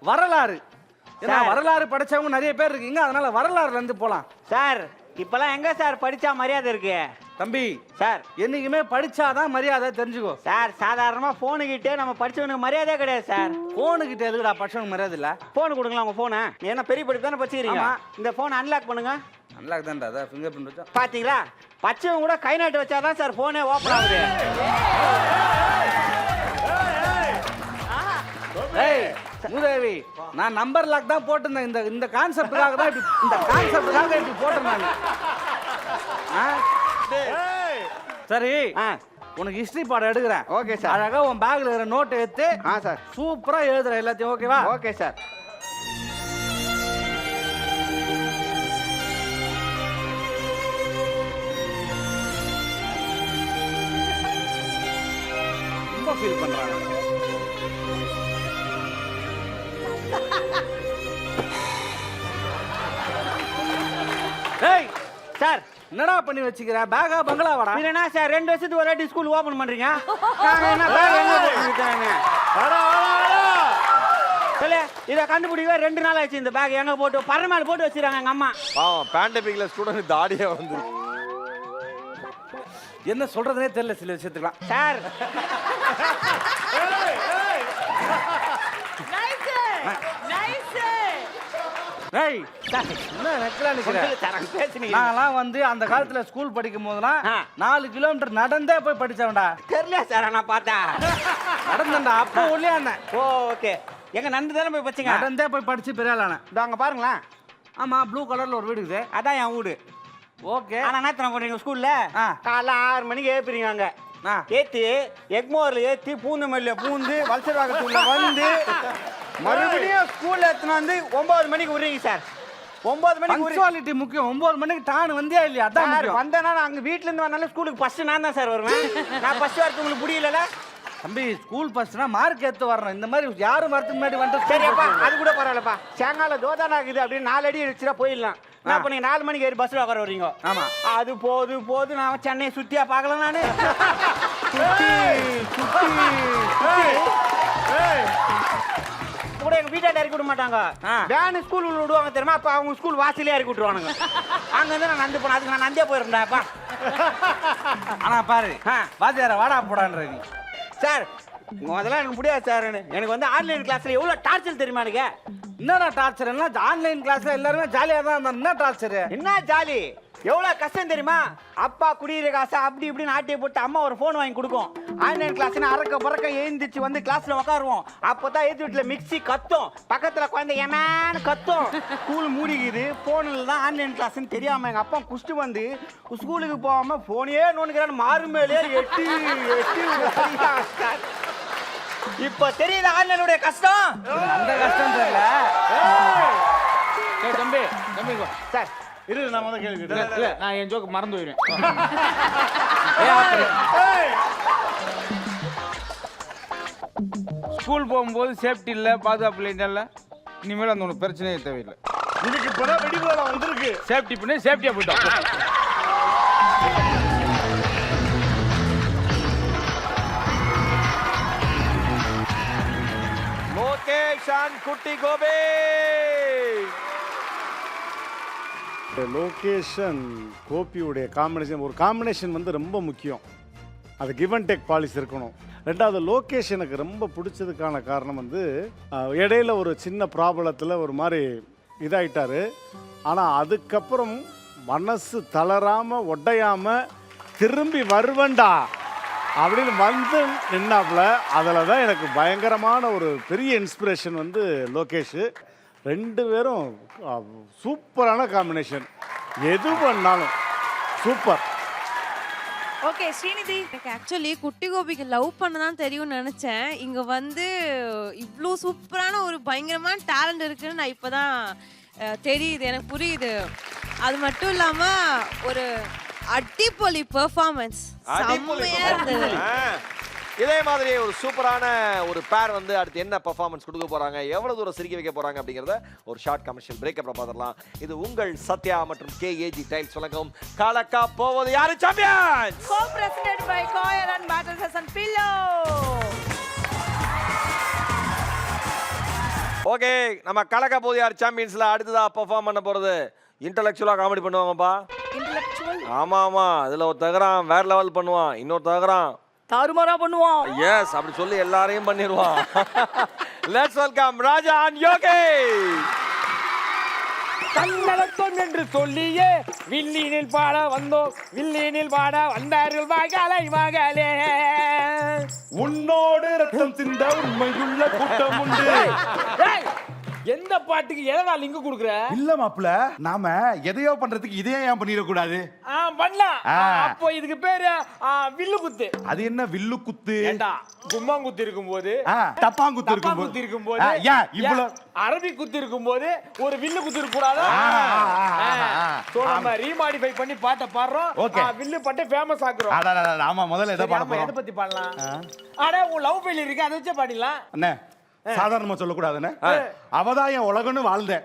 வரலாறு ஏன்னா வரலாறு படிச்சவங்க நிறைய பேர் இருக்கீங்க, அதனால வரலாறுல இருந்து போலாம். சார் இப்பெல்லாம் எங்க சார் படிச்சா மரியாதை இருக்கு? தம்பி சார் என்னைக்குமே படிச்சாதான் மரியாதை, தெரிஞ்சுக்கோ. சார் சாதாரணமா போனுக்கிட்டே நம்ம படிச்சவனுக்கு மரியாதையே கிடையாது சார். போனுக்கிட்ட எதுக்குடா படிச்சவனுக்கு மரியாதை இல்ல? போன் கொடுங்களா உங்க போனை. என்ன பெரிய படிப்பு தானே படிச்சுக்கிறீங்க? இந்த போன் அன்லாக் பண்ணுங்க. அன்லாக் தான்டா, அதான் ஃபிங்கர் பிரிண்ட் வச்சா. பாத்தீங்களா, பச்சவங்க கூட கை நாட்டு வச்சாதான் சார் போனே ஓபன் ஆகுது. ஏய் மூதேவி, நான் நம்பர் லாக் தான் போட்டிருந்தேன். இந்த கான்செப்டுக்காக தான் இப்படி போட்டேன் நான். சரி உனக்கு ஹிஸ்டரி பாடம் எடுக்கிறேன். Okay sir. அழகா உன் பேக்ல இருக்கிற நோட் எடுத்து சார் சூப்பரா எழுதுறேன் எல்லாத்தையும். ஓகேவா? Okay sir. ரொம்ப ஃபீல் பண்றாங்க. ஏய் சார் என்னடா பண்ணி வச்சுக்கிற? பேகா பங்களாவாடா? இல்லைன்னா சார் 2 வருஷத்துக்கு ஒரு வாட்டி ஸ்கூல் ஓபன் பண்றீங்க. நாங்க என்ன பேக் எங்க போட்டுட்டாங்க? இதை கண்டுபிடிக்கவே 2 நாள் ஆச்சு. இந்த பேக் எங்க போட்டு பரமேல போட்டு வச்சிருக்காங்க எங்க அம்மா. பாவம் பேண்டமிக்ல ஸ்டூடண்ட் தாடியே வந்து என்ன சொல்றதுனே தெரியல சில விஷயத்துக்குலாம். சார் ஏய் என்ன நெக்கலா நிக்கிற? நான்லாம் வந்து அந்த காலத்துல ஸ்கூல் படிக்கும் போதெல்லாம் 4 கிலோமீட்டர் நடந்தே போய் படிச்சவன்டா. தெரியல சார், நான் பார்த்தேன். நடந்தேன்டா, அப்போ ஒல்லியா இருந்தேன். ஓகே, எங்க நந்து தானே போய் படிச்சீங்க? நடந்தே போய் படிச்சு பெரிய ஆளானேன். இதோ அங்க பாருங்களேன். ஆமா, ப்ளூ கலர்ல ஒரு வீடு இருக்குது. அதான் என் வீடு. ஓகே. ஆனா என்ன தெரியுமா பண்றீங்க ஸ்கூல்ல? காலைல 6 மணிக்கு ஏப்பிறீங்க. அங்க ஏத்தி எக்மோர்ல ஏத்தி பூந்தமல்லியில பூந்து வல்சர்வாக்கத்துல வந்து மறுபடியும் ஸ்கூல்ல எடுத்துன்னு வந்து 9 மணிக்கு விடுறீங்க சார். 9 மணிக்கு பங்க்சுவாலிட்டி முக்கியம். 9 மணிக்கு டான் வந்தியா இல்லையா? அதான் முக்கியம். வந்தேன்னா நான் அங்க வீட்ல இருந்து வந்தாலும் ஸ்கூலுக்கு ஃபர்ஸ்ட் நான் தான் சார் வருவேன். நான் ஃபர்ஸ்ட் வரது உங்களுக்கு புரியல தம்பி. ஸ்கூல் ஃபர்ஸ்ட்னா மார்க் எடுத்து வரணும். இந்த மாதிரி யாரும் வரதுக்கு முன்னாடி வந்து சரியாப்பா, அது கூட பரவாயில்லப்பா. சேங்கால தோதானா இருக்குது அப்படின்னு 4 அடி அடிச்சுட்டா போயிடலாம். நான் பண்ணி 4 மணிக்கு ஏறி பஸ்ல உட்கார வரீங்க. ஆமா, அது போது நான் சென்னை சுத்தியா பார்க்கலாம். நானு கூட எங்க வீட்டாண்ட இறக்கி விட மாட்டாங்க. வேன் ஸ்கூல் விடுவாங்க தெரியுமா? அப்ப அவங்க ஸ்கூல் வாசலே இறக்கி விட்டுருவானுங்க. அங்க இருந்து நான் நந்து போனேன். அதுக்கு நான் நந்தே போயிருந்தேன்ப்பா. ஆனா பாரு, வாத்தியார வாடா போடான்ற நீ. சார் முதல்ல எனக்கு முடியாது சார். எனக்கு வந்து ஆன்லைன் கிளாஸ்ல எவ்வளவு டார்ச்சர் தெரியுமா? எனக்கு என்னடா டார்ச்சர்? என்ன ஆன்லைன் கிளாஸ்ல எல்லாருமே ஜாலியா தான் இருந்தா என்ன டார்ச்சர்? என்ன ஜாலி? எவ்வளவு கஷ்டம் தெரியுமா? அப்பா குடியிற காசு அப்படி இப்படின்னு ஆட்டியை போட்டு அம்மா ஒரு போன் வாங்கி கொடுக்கும். ஆன்லைன் கிளாஸ்னா அறக்க பறக்க எழுந்திரிச்சு வந்து கிளாஸ்ல உட்காருவோம். அப்பதான் எதிர் வீட்டுல மிக்சி கத்தும், பக்கத்துல குழந்தை ஏமான்னு கத்தும். ஸ்கூல் மூடிக்குது. போன்ல தான் ஆன்லைன் கிளாஸ்ன்னு தெரியாம எங்க அப்பா குஷ்டு வந்து ஸ்கூலுக்கு போகாம போனே நோண்டுக்கிறான்னு மாறுமேலே எட்டி இப்ப தெரியுது ஆன்லைனுடைய கஷ்டம். அந்த கஷ்டம் தெரியல. தம்பி தம்பி சார் இரு, நான் முதல்ல கேள்வி இல்ல, நான் என் ஜோக்கு மறந்து போயிடுவேன். ஸ்கூல் போகும்போது சேஃப்டி இல்லை, பாதுகாப்பு இல்லை. இனிமேல் அந்த ஒன்று பிரச்சனையே தேவையில்லை. இதுக்கு இப்பதான் வெடிகுலா வந்திருக்கு. சேஃப்டி பண்ணி சேஃப்டியாக போயிட்டோம். லோகேஷ் அண்ட் குட்டி கோபி. லோகேஷ் அண்ட் கோபியுடைய காம்பினேஷன், ஒரு காம்பினேஷன் வந்து ரொம்ப முக்கியம். அது கிவ் அண்ட் டேக் பாலிசி இருக்கணும். ரெண்டாவது, லோகேஷ் எனக்கு ரொம்ப பிடிச்சதுக்கான காரணம் வந்து இடையில ஒரு சின்ன ப்ராப்ளத்தில் ஒரு மாதிரி இதாயிட்டாரு. ஆனால் அதுக்கப்புறம் மனசு தளராமல் ஒட்டையாமல் திரும்பி வருவேண்டா அப்படின்னு வந்து நின்னாப்புல. அதில் தான் எனக்கு பயங்கரமான ஒரு பெரிய இன்ஸ்பிரேஷன் வந்து லோகேஷ். 2 பேரும் சூப்பரான காம்பினேஷன். எது பண்ணாலும் சூப்பர். ஓகே ஸ்ரீநிதி. எனக்கு ஆக்சுவலி குட்டி கோபிக்கு லவ் பண்ண தான் தெரியும்னு நினச்சேன். இங்கே வந்து இவ்வளோ சூப்பரான ஒரு பயங்கரமான டேலண்ட் இருக்குன்னு நான் இப்போ தான் தெரியுது, எனக்கு புரியுது. அது மட்டும் இல்லாமல் ஒரு அடிப்பொலி பெர்ஃபார்மன்ஸ் செம்மையா இருந்தது. இதே மாதிரி ஒரு சூப்பரான ஒரு பேர் வந்து அடுத்து என்ன பெர்ஃபார்மன்ஸ் கொடுக்க போறாங்க, எவ்வளவு தூரம் சிரிக்க வைக்க போறாங்க அப்படிங்கறத ஒரு ஷார்ட் கமர்ஷியல் பிரேக் அப்புறம் பார்த்துடலாம். இது உங்கள் சத்யா மற்றும் கேஏஜி டைல்ஸ் வழங்கும் கலக்கா போவது யாரு champions, co-presented by Coir and Mattresses and Pillow. Okay, நம்ம கலக்க போது யார் சாம்பியன்ஸ்ல அடுத்ததா பெர்ஃபார்ம் பண்ண போறது இன்டெலெக்சுவலா காமெடி பண்ணுவாங்கப்பா. இன்டெலெக்சுவல் ஆமா அதுல ஒரு தகரான் வேற லெவல் பண்ணுவான், இன்னொரு தகரான் தாறுமாறா பண்ணுவான். எஸ், அப்படி சொல்லி எல்லாரையும் பண்ணிடுவான். Let's welcome Raja and Yogesh. தன்னடத்தம் என்று சொல்லியே வில்லினில் பாட வந்தோம், வில்லினில் பாட வந்தார்கள் மகளே மகளே. உன்னோடு ரத்தம் சிந்த உண்மையுள்ள கூட்டம் உண்டு. எந்த பாட்டுக்கு எதனா லிங்க் கொடுக்குற? இல்ல மாப்ள, நாம எதையோ பண்றதுக்கு இதையே ஏன் பண்ணிட கூடாது? பண்ணலாம். அப்போ இதுக்கு பேரு வில்லு குத்து. அது என்ன வில்லு குத்து? ஏண்டா கும்மாங்குத்து இருக்கும்போது, டப்பாங்குத்து இருக்கும்போது, ஏன் இவ்வளவு அரபி குத்து இருக்கும்போது ஒரு வில்லு குத்து இருக்க கூடாதா? சோ நம்ம ரீமாடிஃபை பண்ணி பாட்டை பாடுறோம், வில்லு பாட்டை ஃபேமஸ் ஆக்குறோம். ஆமா, முதல்ல எதை பாட போறோம்? எதை பத்தி பாடலாம்? அட உன் லவ் ஃபெயிலியர் இருக்கு, அதை வச்சே பாடிடலாம். அண்ணே, சாதாரணமா சொல்லக்கூடாதுன்னு அவதான் என் உலகம்னு வாழ்ந்தேன்.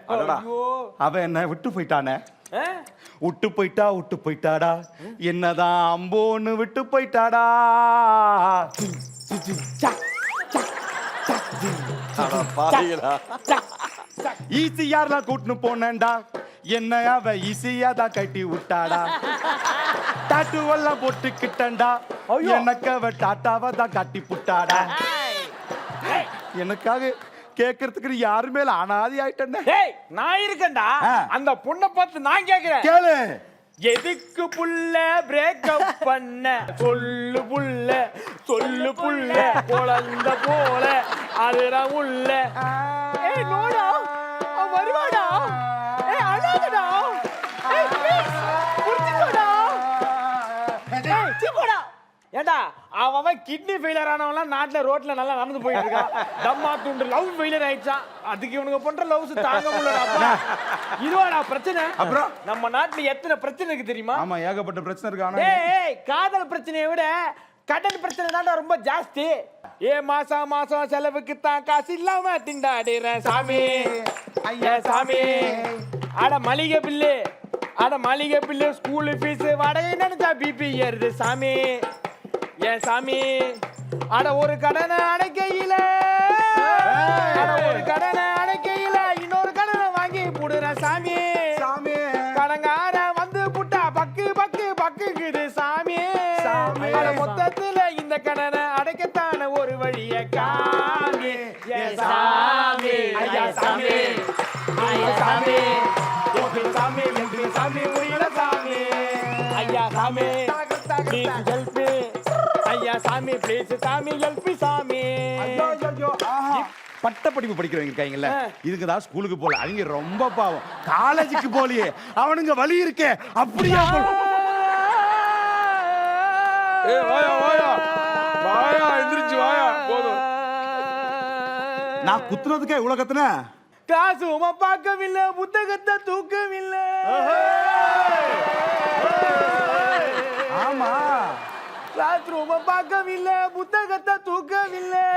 அவ என்ன விட்டு போயிட்டானே. விட்டு போயிட்டாடா, என்னதான் அம்போன்னு விட்டு போயிட்டாடா. ஈஸியார்ல கூட்டுன்னு போனேன்டா, என்ன அவ ஈஸியா தான் கட்டி விட்டாடா. டாட்டுவெல்லாம் போட்டுக்கிட்டா, எனக்கு அவ டாட்டாவை தான் கட்டி புட்டாடா. எனக்காக கேக்குறதுக்கு யாருமே அனாதி ஆயிட்டேன். நான் இருக்கேன்டா, அந்த பொண்ணை பார்த்து நான் கேக்குறேன். கேளு. எதுக்கு புள்ள பிரேக்கப் பண்ண? சொல்லு புள்ள, சொல்லு புள்ள, குழந்தை போல அதுடா உள்ள. ஏய் நோடா, வருவாடா. ஏய் அழாதடா. ஏய் ப்ளீஸ் புரிஞ்சுக்கோடா. ஏய் சீப்போடா. ஏண்டா அவன் கிட்னி ஃபெயிலியர் ஆனவன்லாம் நாட்டுல ரோட்ல நல்லா நடந்து போயிட்டு இருக்கான். தம்மா துண்டு லவ் ஃபெயிலியர் ஆயிடுச்சான். அதுக்கு இவனுங்க பண்ற லவ்ஸ் தாங்க முடியலடா. இதுவாடா பிரச்சனை. அப்புறம் நம்ம நாட்டுல எத்தனை பிரச்சனை இருக்கு தெரியுமா? ஆமா, ஏகப்பட்ட பிரச்சனை இருக்கு. ஏய் காதல் பிரச்சனையை விட கடன் பிரச்சனை தான்டா ரொம்ப ஜாஸ்தி. மாசம் செலவுக்கு தான் காசு இல்லாம திண்டாடுறேன் சாமி. ஐயா சாமி, அட மளிகை பில்லு, ஸ்கூல் ஃபீஸ், வாடகை நினைச்சா பிபி ஏறுது சாமி. ஏன் சாமி, அட ஒரு கடனை அடைக்கையில இன்னொரு கடனை வாங்கி போடுறேன் சாமி. கடங்கார வந்து புட்டா பக்குக்குது சாமி. மொத்தத்துல இந்த கடனை அடைக்கத்தான ஒரு வழிய காமி. ஏன் சாமி, ஐயா சாமி, ஐயா சாமி, சாமி என்று சாமி முடியல சாமி. ஐயா சாமி ப்ளீஸ் ஹெல்ப் மீ. ஐயா சாமி ப்ளீஸ் சாமி ஹெல்ப் மீ சாமி. பட்ட படிப்பு படிக்கிறவங்க இருக்காங்கல்ல, இதுக்கு தான் ஸ்கூலுக்கு போல. அவங்க ரொம்ப பாவம், காலேஜுக்கு போலியே. அவனுங்க வலி இருக்கே அப்படியே. வாயா எந்திரிச்சு வாயா. போதும், நான் குத்துறதுக்கே இவ்வளவு கத்துன. கிளாஸ் ரூம பார்க்கவில்லை, புத்தகத்தை தூக்கவில்லை. ஆமா, கிளாஸ் ரூம பார்க்கவில்லை, புத்தகத்தை தூக்கவில்லை.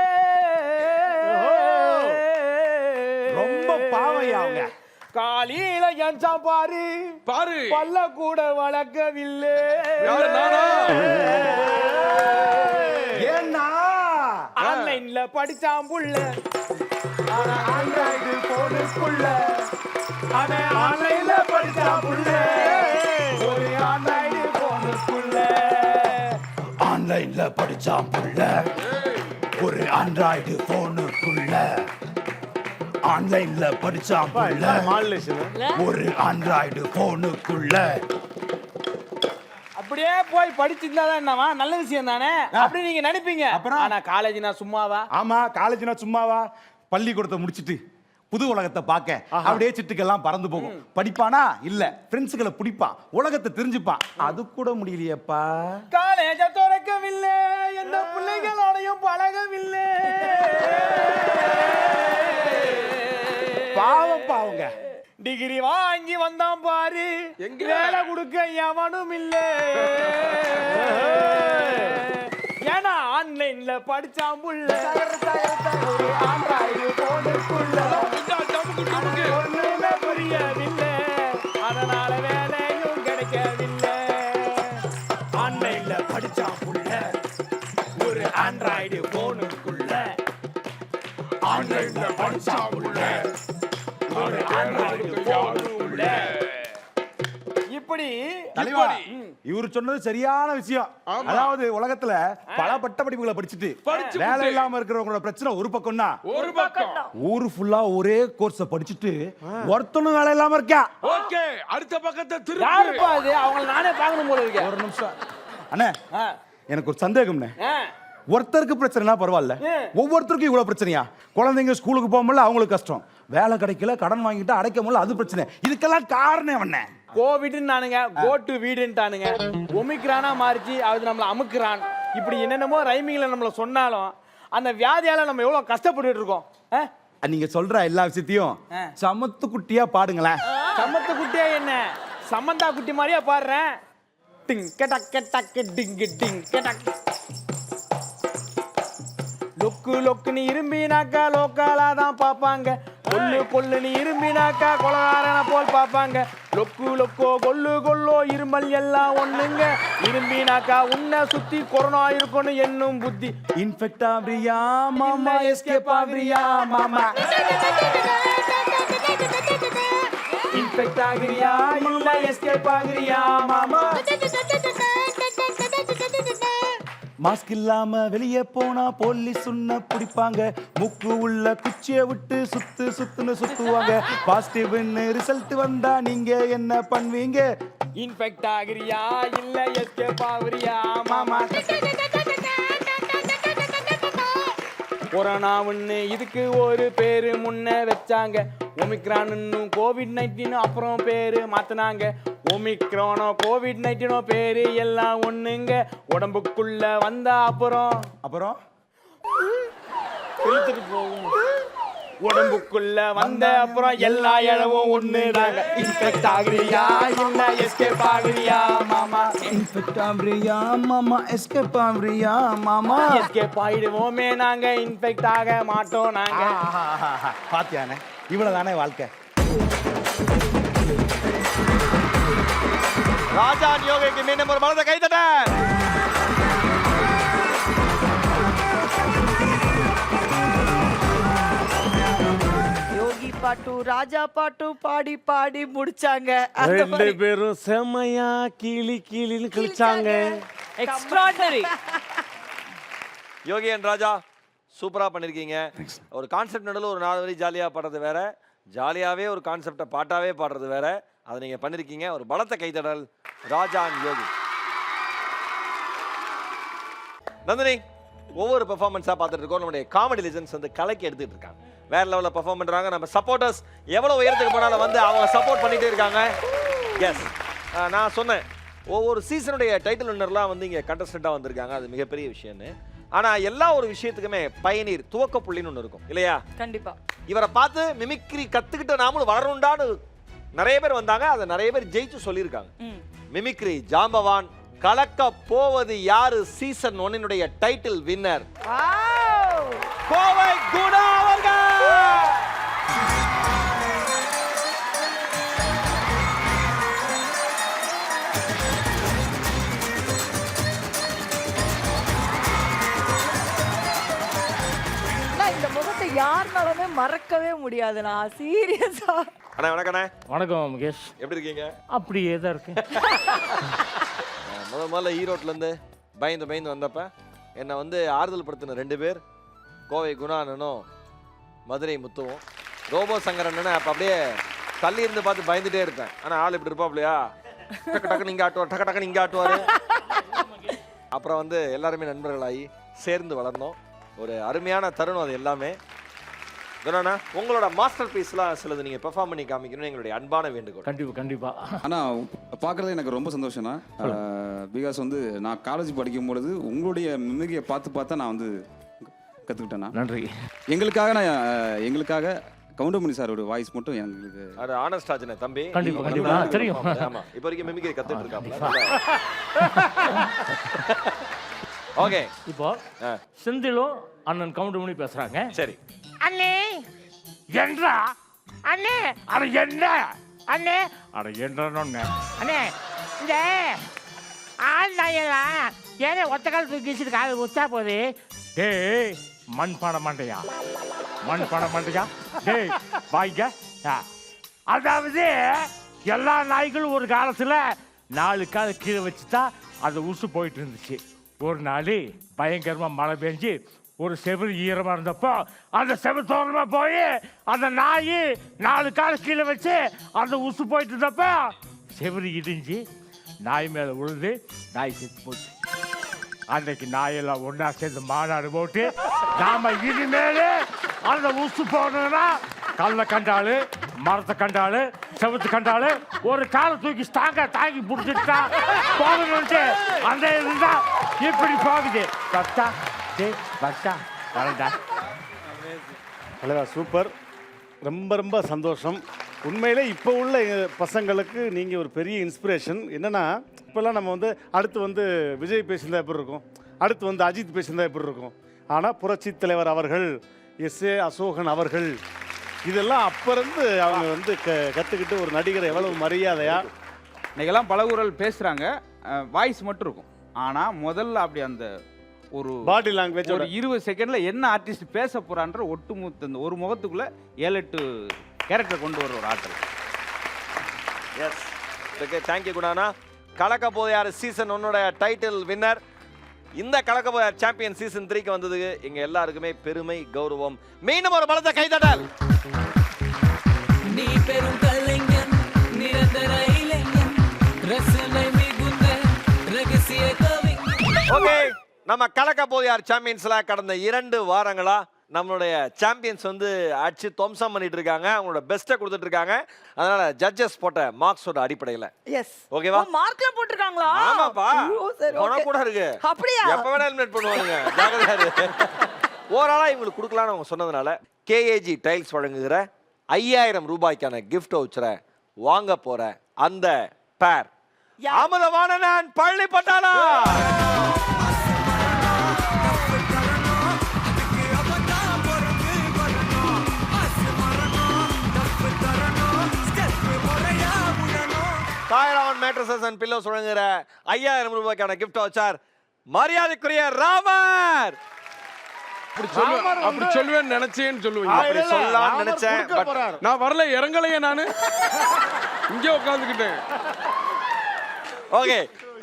ரொம்ப பாவையா அவங்க. காலையில எஞ்சா பாரு பல்ல கூட வளர்க்கவில்லை. ஏன்னா ஆன்லைன்ல படிச்சான் புள்ள, ஆண்ட்ராய்டு போனுக்குள்ள. அவன் ஆன்லைன்ல படிச்சான் புள்ள, ஒரு ஆண்ட்ராய்டு போனுக்குள்ள. ஆன்லைன்ல படிச்சான் புள்ள, ஒரு ஆண்ட்ராய்டு போனுக்குள்ள. ஆன்லைன்ல படிச்சான் புள்ள, ஒரு ஆண்ட்ராய்டு போனுக்குள்ள. அப்படியே போய் படிச்சிருந்தாதான் என்னவா நல்ல விஷயம் தானே அப்படி நீங்க நினைப்பீங்க. ஆனா காலேஜ்னா சும்மாவா? ஆமா, காலேஜ்னா சும்மாவா? பள்ளிக்கூடத்தை முடிச்சிட்டு புது உலகத்தை பார்க்க அப்படியே சிட்டுக்கெல்லாம் பறந்து போகும். படிப்பானா? இல்ல, ஃப்ரெண்ட்ஸுகளை பிடிப்பான், உலகத்தை தெரிஞ்சுப்பான். அது கூட முடியலையப்பா. காலேஜ திறக்கவில்லை, எந்த பிள்ளைகளோடையும் பழகவில்லை. பாவம் பாவங்க. டிகிரி வாங்கி வந்தான் பாரு, வேலை கொடுக்க எவனும் இல்லை. ஏன்னா ஆன்லைன்ல படிச்சான் புள்ள, ஆண்ட்ராய்டு போனுக்குள்ள. ஒண்ணுமே புரியவில்லை, அதனால வேலையும் கிடைக்கவில்லை. ஆன்லைன்ல படிச்சான் புள்ள, ஒரு ஆண்ட்ராய்டு போனுக்குள்ள. ஆன்லைன்ல படிச்சான் புள்ள, இவர் சொன்னது சரியான விஷயம். அதாவது உலகத்துல பல பட்ட படிப்புகளை படிச்சுட்டு வேலை இல்லாம இருக்கிறவங்களோட பிரச்சனை ஒரு பக்கம்னா, ஒரு பக்கம் ஊரு ஃபுல்லா ஒரே கோர்ஸ படிச்சுட்டு ஒருத்தனும் வேலை இல்லாம இருக்கா. ஓகே, அடுத்த பக்கத்தை யாருப்பா அது? அவங்கள நானே பார்க்கணும் போல இருக்கு. ஒரு நிமிஷம் அண்ணே, எனக்கு ஒரு சந்தேகம்ண்ணே. ஒருத்தருக்கு பிரச்சனைனா பரவாயில்ல, ஒவ்வொருத்தருக்கும் இவ்வளவு பிரச்சனையா? குழந்தைங்க ஸ்கூலுக்கு போக முடியல, அவங்களுக்கு கஷ்டம். வேலை கிடைக்கல, கடன் வாங்கிட்டு அடைக்க முடியல, அது பிரச்சனை. இதுக்கெல்லாம் காரணம் என்ன? கோவிட்னானுங்க, கோ டு வீடுன்ட்டானுங்க, ஒமிக்ரானா மாறிச்சு, அது நம்மளை அமுக்குறான், இப்படி என்னென்னமோ ரைமிங்ல நம்மள சொன்னாலும் அந்த வியாதியால நம்ம எவ்வளவு கஷ்டப்பட்டு இருக்கோம். நீங்க சொல்ற எல்லா விஷயத்தையும் சமத்து குட்டியா பாடுங்களேன். சமத்து குட்டியா என்ன, சமந்தா குட்டி மாதிரியா பாடுறேன். டிங் கெட்டக் கெட்டக் டிங் டிங் கெட்டக். லொக்கு லொக்குன்னு இரும்பினாக்கா லோக்காலா தான் பார்ப்பாங்க, கொல்லு கொல்லுன்னு இரும்பினாக்கா கொலகாரனை போல் பார்ப்பாங்க. லொக்கு லொக்கோ கொல்லு கொல்லோ இருமல் எல்லாம் ஒண்ணுங்க, இரும்பினாக்கா உன்னை சுத்தி கொரோனா இருக்கும்னு என்னும் புத்தி. இன்ஃபெக்ட் ஆகிறியா மாமா, எஸ்கேப் ஆகிறியா மாமா, இன்ஃபெக்ட் ஆகிறியா இல்ல எஸ்கேப் ஆகிறியா மாமா. மாஸ்க் இல்லாம வெளியே போனா போலீஸ் உன்ன பிடிப்பாங்க, மூக்கு உள்ள குச்சியை விட்டு சுத்து சுத்துன்னு சுத்துவாங்க. பாசிட்டிவ்னு ரிசல்ட் வந்தா நீங்க என்ன பண்ணுவீங்க? இன்ஃபெக்ட் ஆகிறியா இல்ல எஸ்கேப் ஆகிறியா மாமா. கொரோனாவுன்னு இதுக்கு ஒரு பேரு முன்ன வச்சாங்க, ஒமிக்ரான்னு கோவிட்-19 அப்புறம் பேரு மாத்தினாங்க. ஒமிக்ரானோ கோவிட்-19 பேரு எல்லாம் ஒண்ணுங்க, உடம்புக்குள்ள வந்தா அப்புறம் இழுத்துட்டு போகும். உடம்புக்குள்ள வந்த அப்புறம் எல்லா இழவும் ஒண்ணுதாங்க. இன்ஃபெக்ட் ஆகிறியா இல்ல எஸ்கேப் ஆகிறியா மாமா. இன்ஃபெக்ட் ஆகிறியா மாமா, எஸ்கேப் ஆகிறியா மாமா. எஸ்கேப் ஆயிடுவோமே நாங்க, இன்ஃபெக்ட் ஆக மாட்டோம் நாங்க. பாத்தியானே, இவ்வளவுதானே வாழ்க்கை. ராஜா யோகிக்கு மீண்டும் ஒரு பலத்த கைத்தட்ட. யோகி பாட்டு ராஜா பாட்டு பாடி பாடி முடிச்சாங்க. ரெண்டு பேரும் செம்மையா கிளி கிளின்னு கிழிச்சாங்க. எக்ஸ்ட்ராடனரி. யோகி அண்ட் ராஜா சூப்பரா பண்ணிருக்கீங்க. ஒரு கான்செப்ட் நடுவில் ஒரு 4 வரி ஜாலியா பாடுறது வேற, ஜாலியாவே ஒரு கான்செப்டை பாட்டாவே பாடுறது வேற. அதை நீங்க பண்ணிருக்கீங்க. ஒரு பலத்த கைத்தடல் ராஜா அண்ட் யோகி. நந்தினி, ஒவ்வொரு பெர்ஃபார்மன்ஸா பார்த்துட்டு இருக்கோம். நம்முடைய காமெடி லெஜெண்ட்ஸ் வந்து கலக்கி எடுத்துட்டு இருக்காங்க, வேற லெவலில் பெர்ஃபார்ம் பண்றாங்க. நம்ம சப்போர்ட்டர்ஸ் எவ்வளவு உயரத்துக்கு போனாலும் வந்து அவங்க சப்போர்ட் பண்ணிட்டே இருக்காங்க. எஸ், நான் சொன்னேன் ஒவ்வொரு சீசனுடைய டைட்டில் வின்னர்லாம் வந்து இங்கே கண்டஸ்டண்ட்டாக வந்திருக்காங்க, அது மிகப்பெரிய விஷயம்னு. ஆனால் எல்லா ஒரு விஷயத்துக்குமே பயனீர் துவக்க புள்ளின்னு ஒன்று இருக்கும் இல்லையா? கண்டிப்பா. இவரை பார்த்து மிமிக்ரி கற்றுக்கிட்ட நாமளும் வளரணுண்டான்னு நிறைய பேர் வந்தாங்க, அதை நிறைய பேர் ஜெயிச்சு சொல்லியிருக்காங்க. மிமிக்ரி ஜாம்பவான் கலக்க போவது யாரு season 1 title winner Kovai Guna அவர்கள். இந்த முகத்தை யாருனாலுமே மறக்கவே முடியாதுண்ணா, சீரியஸா. அண்ணா வணக்கண்ணே. வணக்கம் முகேஷ், எப்படி இருக்கீங்க? அப்படியே தான் இருக்கு. முதல்ல ஈரோட்லேருந்து பயந்து வந்தப்ப என்னை வந்து ஆறுதல் படுத்தின 2 பேர், கோவை குணானனும் மதுரை முத்துவும். ரோபோ சங்கரன்னு அப்போ அப்படியே தள்ளி இருந்து பார்த்து பயந்துட்டே இருப்பேன். ஆனால் ஆள் இப்படி இருப்பாப்லையா, டக்கு டக்குன்னு இங்கே ஆட்டுவார், டக்கு டக்குன்னு இங்கே ஆட்டுவார். அப்புறம் வந்து எல்லாருமே நண்பர்களாகி சேர்ந்து வளர்ந்தோம். ஒரு அருமையான தருணம் அது எல்லாமே. குணாண்ணா, உங்களோட மாஸ்டர் பீஸ்லாம் சிலது நீங்கள் பெர்ஃபார்ம் பண்ணி காமிக்கணும்னு எங்களுடைய அன்பான வேண்டுகோள். கண்டிப்பா. ஆனால் பார்க்குறது எனக்கு ரொம்ப சந்தோஷம்னா, பிகாஸ் வந்து நான் காலேஜ் படிக்கும் பொழுது உங்களுடைய மிமிகியை பார்த்து நான் வந்து கற்றுக்கிட்டேன்னா. நன்றி. எங்களுக்காக கவுண்டமணி சாரோட வாய்ஸ் மட்டும் எங்களுக்கு அது ஆனஸ்ட் ஆச்சுனே தம்பி. கண்டிப்பா தெரியும். ஆமா, இப்போ வரைக்கும் மிமிக்ரி கத்துட்டு இருக்காப்ல. ஓகே, இப்போ செந்திலும் அண்ணன் கவுண்டமணி பேசுறாங்க. சரி. அண்ணே என்றா அண்ணே, அட என்ன அண்ணே, அட என்னன்னு அண்ணே, இந்த ஆள் நாயெல்லாம் ஏதோ ஒத்த கால் தூக்கி வச்சுட்டு கால் உச்சா போகுது. டேய் மண் பணம் மாண்டையா, டேய் வாய்ங்க. அதாவது எல்லா நாய்களும் ஒரு காலத்துல 4 கால் கீழே வச்சு தான் அந்த உசு போயிட்டு இருந்துச்சு. ஒரு நாள் பயங்கரமாக மழை பெஞ்சு ஒரு செவுரு ஈரமாக இருந்தப்போ அந்த செவுரு தோரமாக போய் அந்த நாய் 4 கால் கீழே வச்சு அந்த உசு போயிட்டு இருந்தப்போ செவுரு இடிஞ்சு நாய் மேலே விழுந்து நாய் செத்து போச்சு. அன்னைக்கு நாயெல்லாம் ஒன்றா சேர்ந்து மாநாடு போட்டு நாம இனிமேல் அந்த உசு போனோம்னா கல்லை கண்டாலு மரத்தை கண்டாலு செவத்து கண்டாலு ஒரு காலை தூக்கி ஸ்டாங்கா தாங்கி பிடிச்சிட்டா போகணும்ட்டு அந்த இதுதான் இப்படி போகுது. பத்தா பத்தா வரண்டா. அழகா சூப்பர். ரொம்ப ரொம்ப சந்தோஷம். உண்மையிலே இப்போ உள்ள பசங்களுக்கு நீங்கள் ஒரு பெரிய இன்ஸ்பிரேஷன். என்னென்னா இப்போல்லாம் நம்ம வந்து அடுத்து வந்து விஜய் பேசியிருந்தா எப்படி இருக்கும், அடுத்து வந்து அஜித் பேசியிருந்தா எப்படி இருக்கும். ஆனால் புரட்சி தலைவர் அவர்கள், எஸ்.ஏ. அசோகன் அவர்கள், இதெல்லாம் அப்போ இருந்து அவங்க வந்து கற்றுக்கிட்டு ஒரு நடிகரை எவ்வளவு மரியாதையா. இன்னைக்கெல்லாம் பலகுரல் பேசுகிறாங்க, வாய்ஸ் மட்டும் இருக்கும். ஆனால் முதல்ல அப்படி அந்த ஒரு பாடி லாங்குவேஜ் ஒரு 20 செகண்டில் என்ன ஆர்டிஸ்ட் பேச போகிறான்ற ஒட்டுமொத்த இந்த ஒரு முகத்துக்குள்ளே 7-8 கேரக்டர் கொண்டு வர ஒரு ஆற்றல். எஸ் ஓகே, தேங்க்யூ குணானா. கலக்க போது யார் சீசன் 1 டைட்டில் வின்னர். இந்த கலக்க போது யார் சாம்பியன் சீசன் 3க்கு வந்ததுக்கு எங்க எல்லாருக்குமே பெருமை கௌரவம். மீண்டும் ஒரு பலத்த கைதட்டல். நீ பெரும் கலைஞன், நிரந்தர இளைஞன், ரசனை மிகுந்த ரகசிய கவிஞன். ஓகே, நம்ம கலக்க போது யார் சாம்பியன்ஸ்ல கடந்த 2 வாரங்களா நம்மளுடைய சாம்பியன்ஸ் வந்து அடிச்சு துவம்சம் பண்ணிட்டு இருக்காங்க, அவங்களோட பெஸ்ட்டை கொடுத்துட்டு இருக்காங்க. அதனால ஜட்ஜஸ் போட்ட மார்க்ஸோட அடிப்படையில் எஸ் ஓகேவா மார்க்ல போட்டுருக்காங்களா? ஆமாப்பா, பணம் கூட இருக்கு. அப்படியா? எப்ப வேணா எலிமினேட் பண்ணுவாங்க, ஜாகிரதையா இரு. ஓவராலா இவங்களுக்கு கொடுக்கலாம்னு அவங்க சொன்னதுனால கேஏஜி டைல்ஸ் வழங்குகிற 5000 ரூபாய்க்கான கிஃப்ட் வவுச்சரை வாங்க போற அந்த பேர் அமுதவாணன் பழனி பட்டாளா. தாய்ராவன் மேட்ரஸஸ் அண்ட் பில்லோஸ் வழங்குகிற 5000 ரூபாய்க்கான கிஃப்ட் வவுச்சர் மரியாதைக்குரிய ராமர். அப்படி சொல்லுவேன்னு நினைச்சேன்னு சொல்லுவீங்க. அப்படி சொல்லலாம்னு நினைச்சேன், பட் நான் வரல, இறங்கலையே நானு, இங்கே உட்காந்துக்கிட்டேன். ஓகே,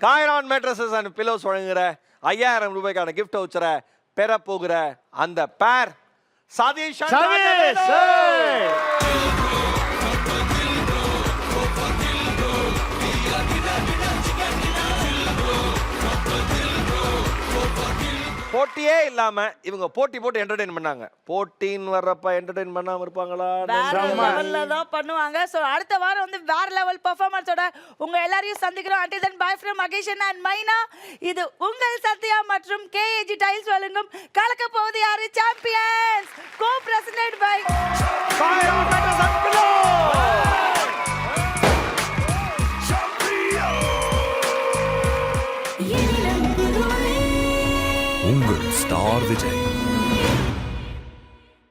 காய்ரான் மேட்ரஸஸ் அண்ட் பில்லோஸ் வழங்குகிற 5000 ரூபாய்க்கான கிஃப்ட் வவுச்சரை பெற போகிற அந்த பேர் சதீஷ். போட்டியே இல்லாம இவங்க போட்டி போட்டு என்டர்டெயின் பண்ணாங்க. போட்டின்னு வர்றப்ப என்டர்டெயின் பண்ணாம இருப்பாங்களா? வேற லெவல்ல தான் பண்ணுவாங்க. சோ அடுத்த வாரம் வந்து வேற லெவல் பெர்ஃபார்மன்ஸோட உங்க எல்லாரையும் சந்திக்கிறோம். until then bye from Maheshan and மைனா. இது உங்கள் சத்யா மற்றும் கேஏஜி டைல்ஸ் வழங்கும் கலக்க போவது யாரு சாம்பியன்ஸ், கோ பிரசன்டட் பை உங்கள் ஸ்டார் விஜய்.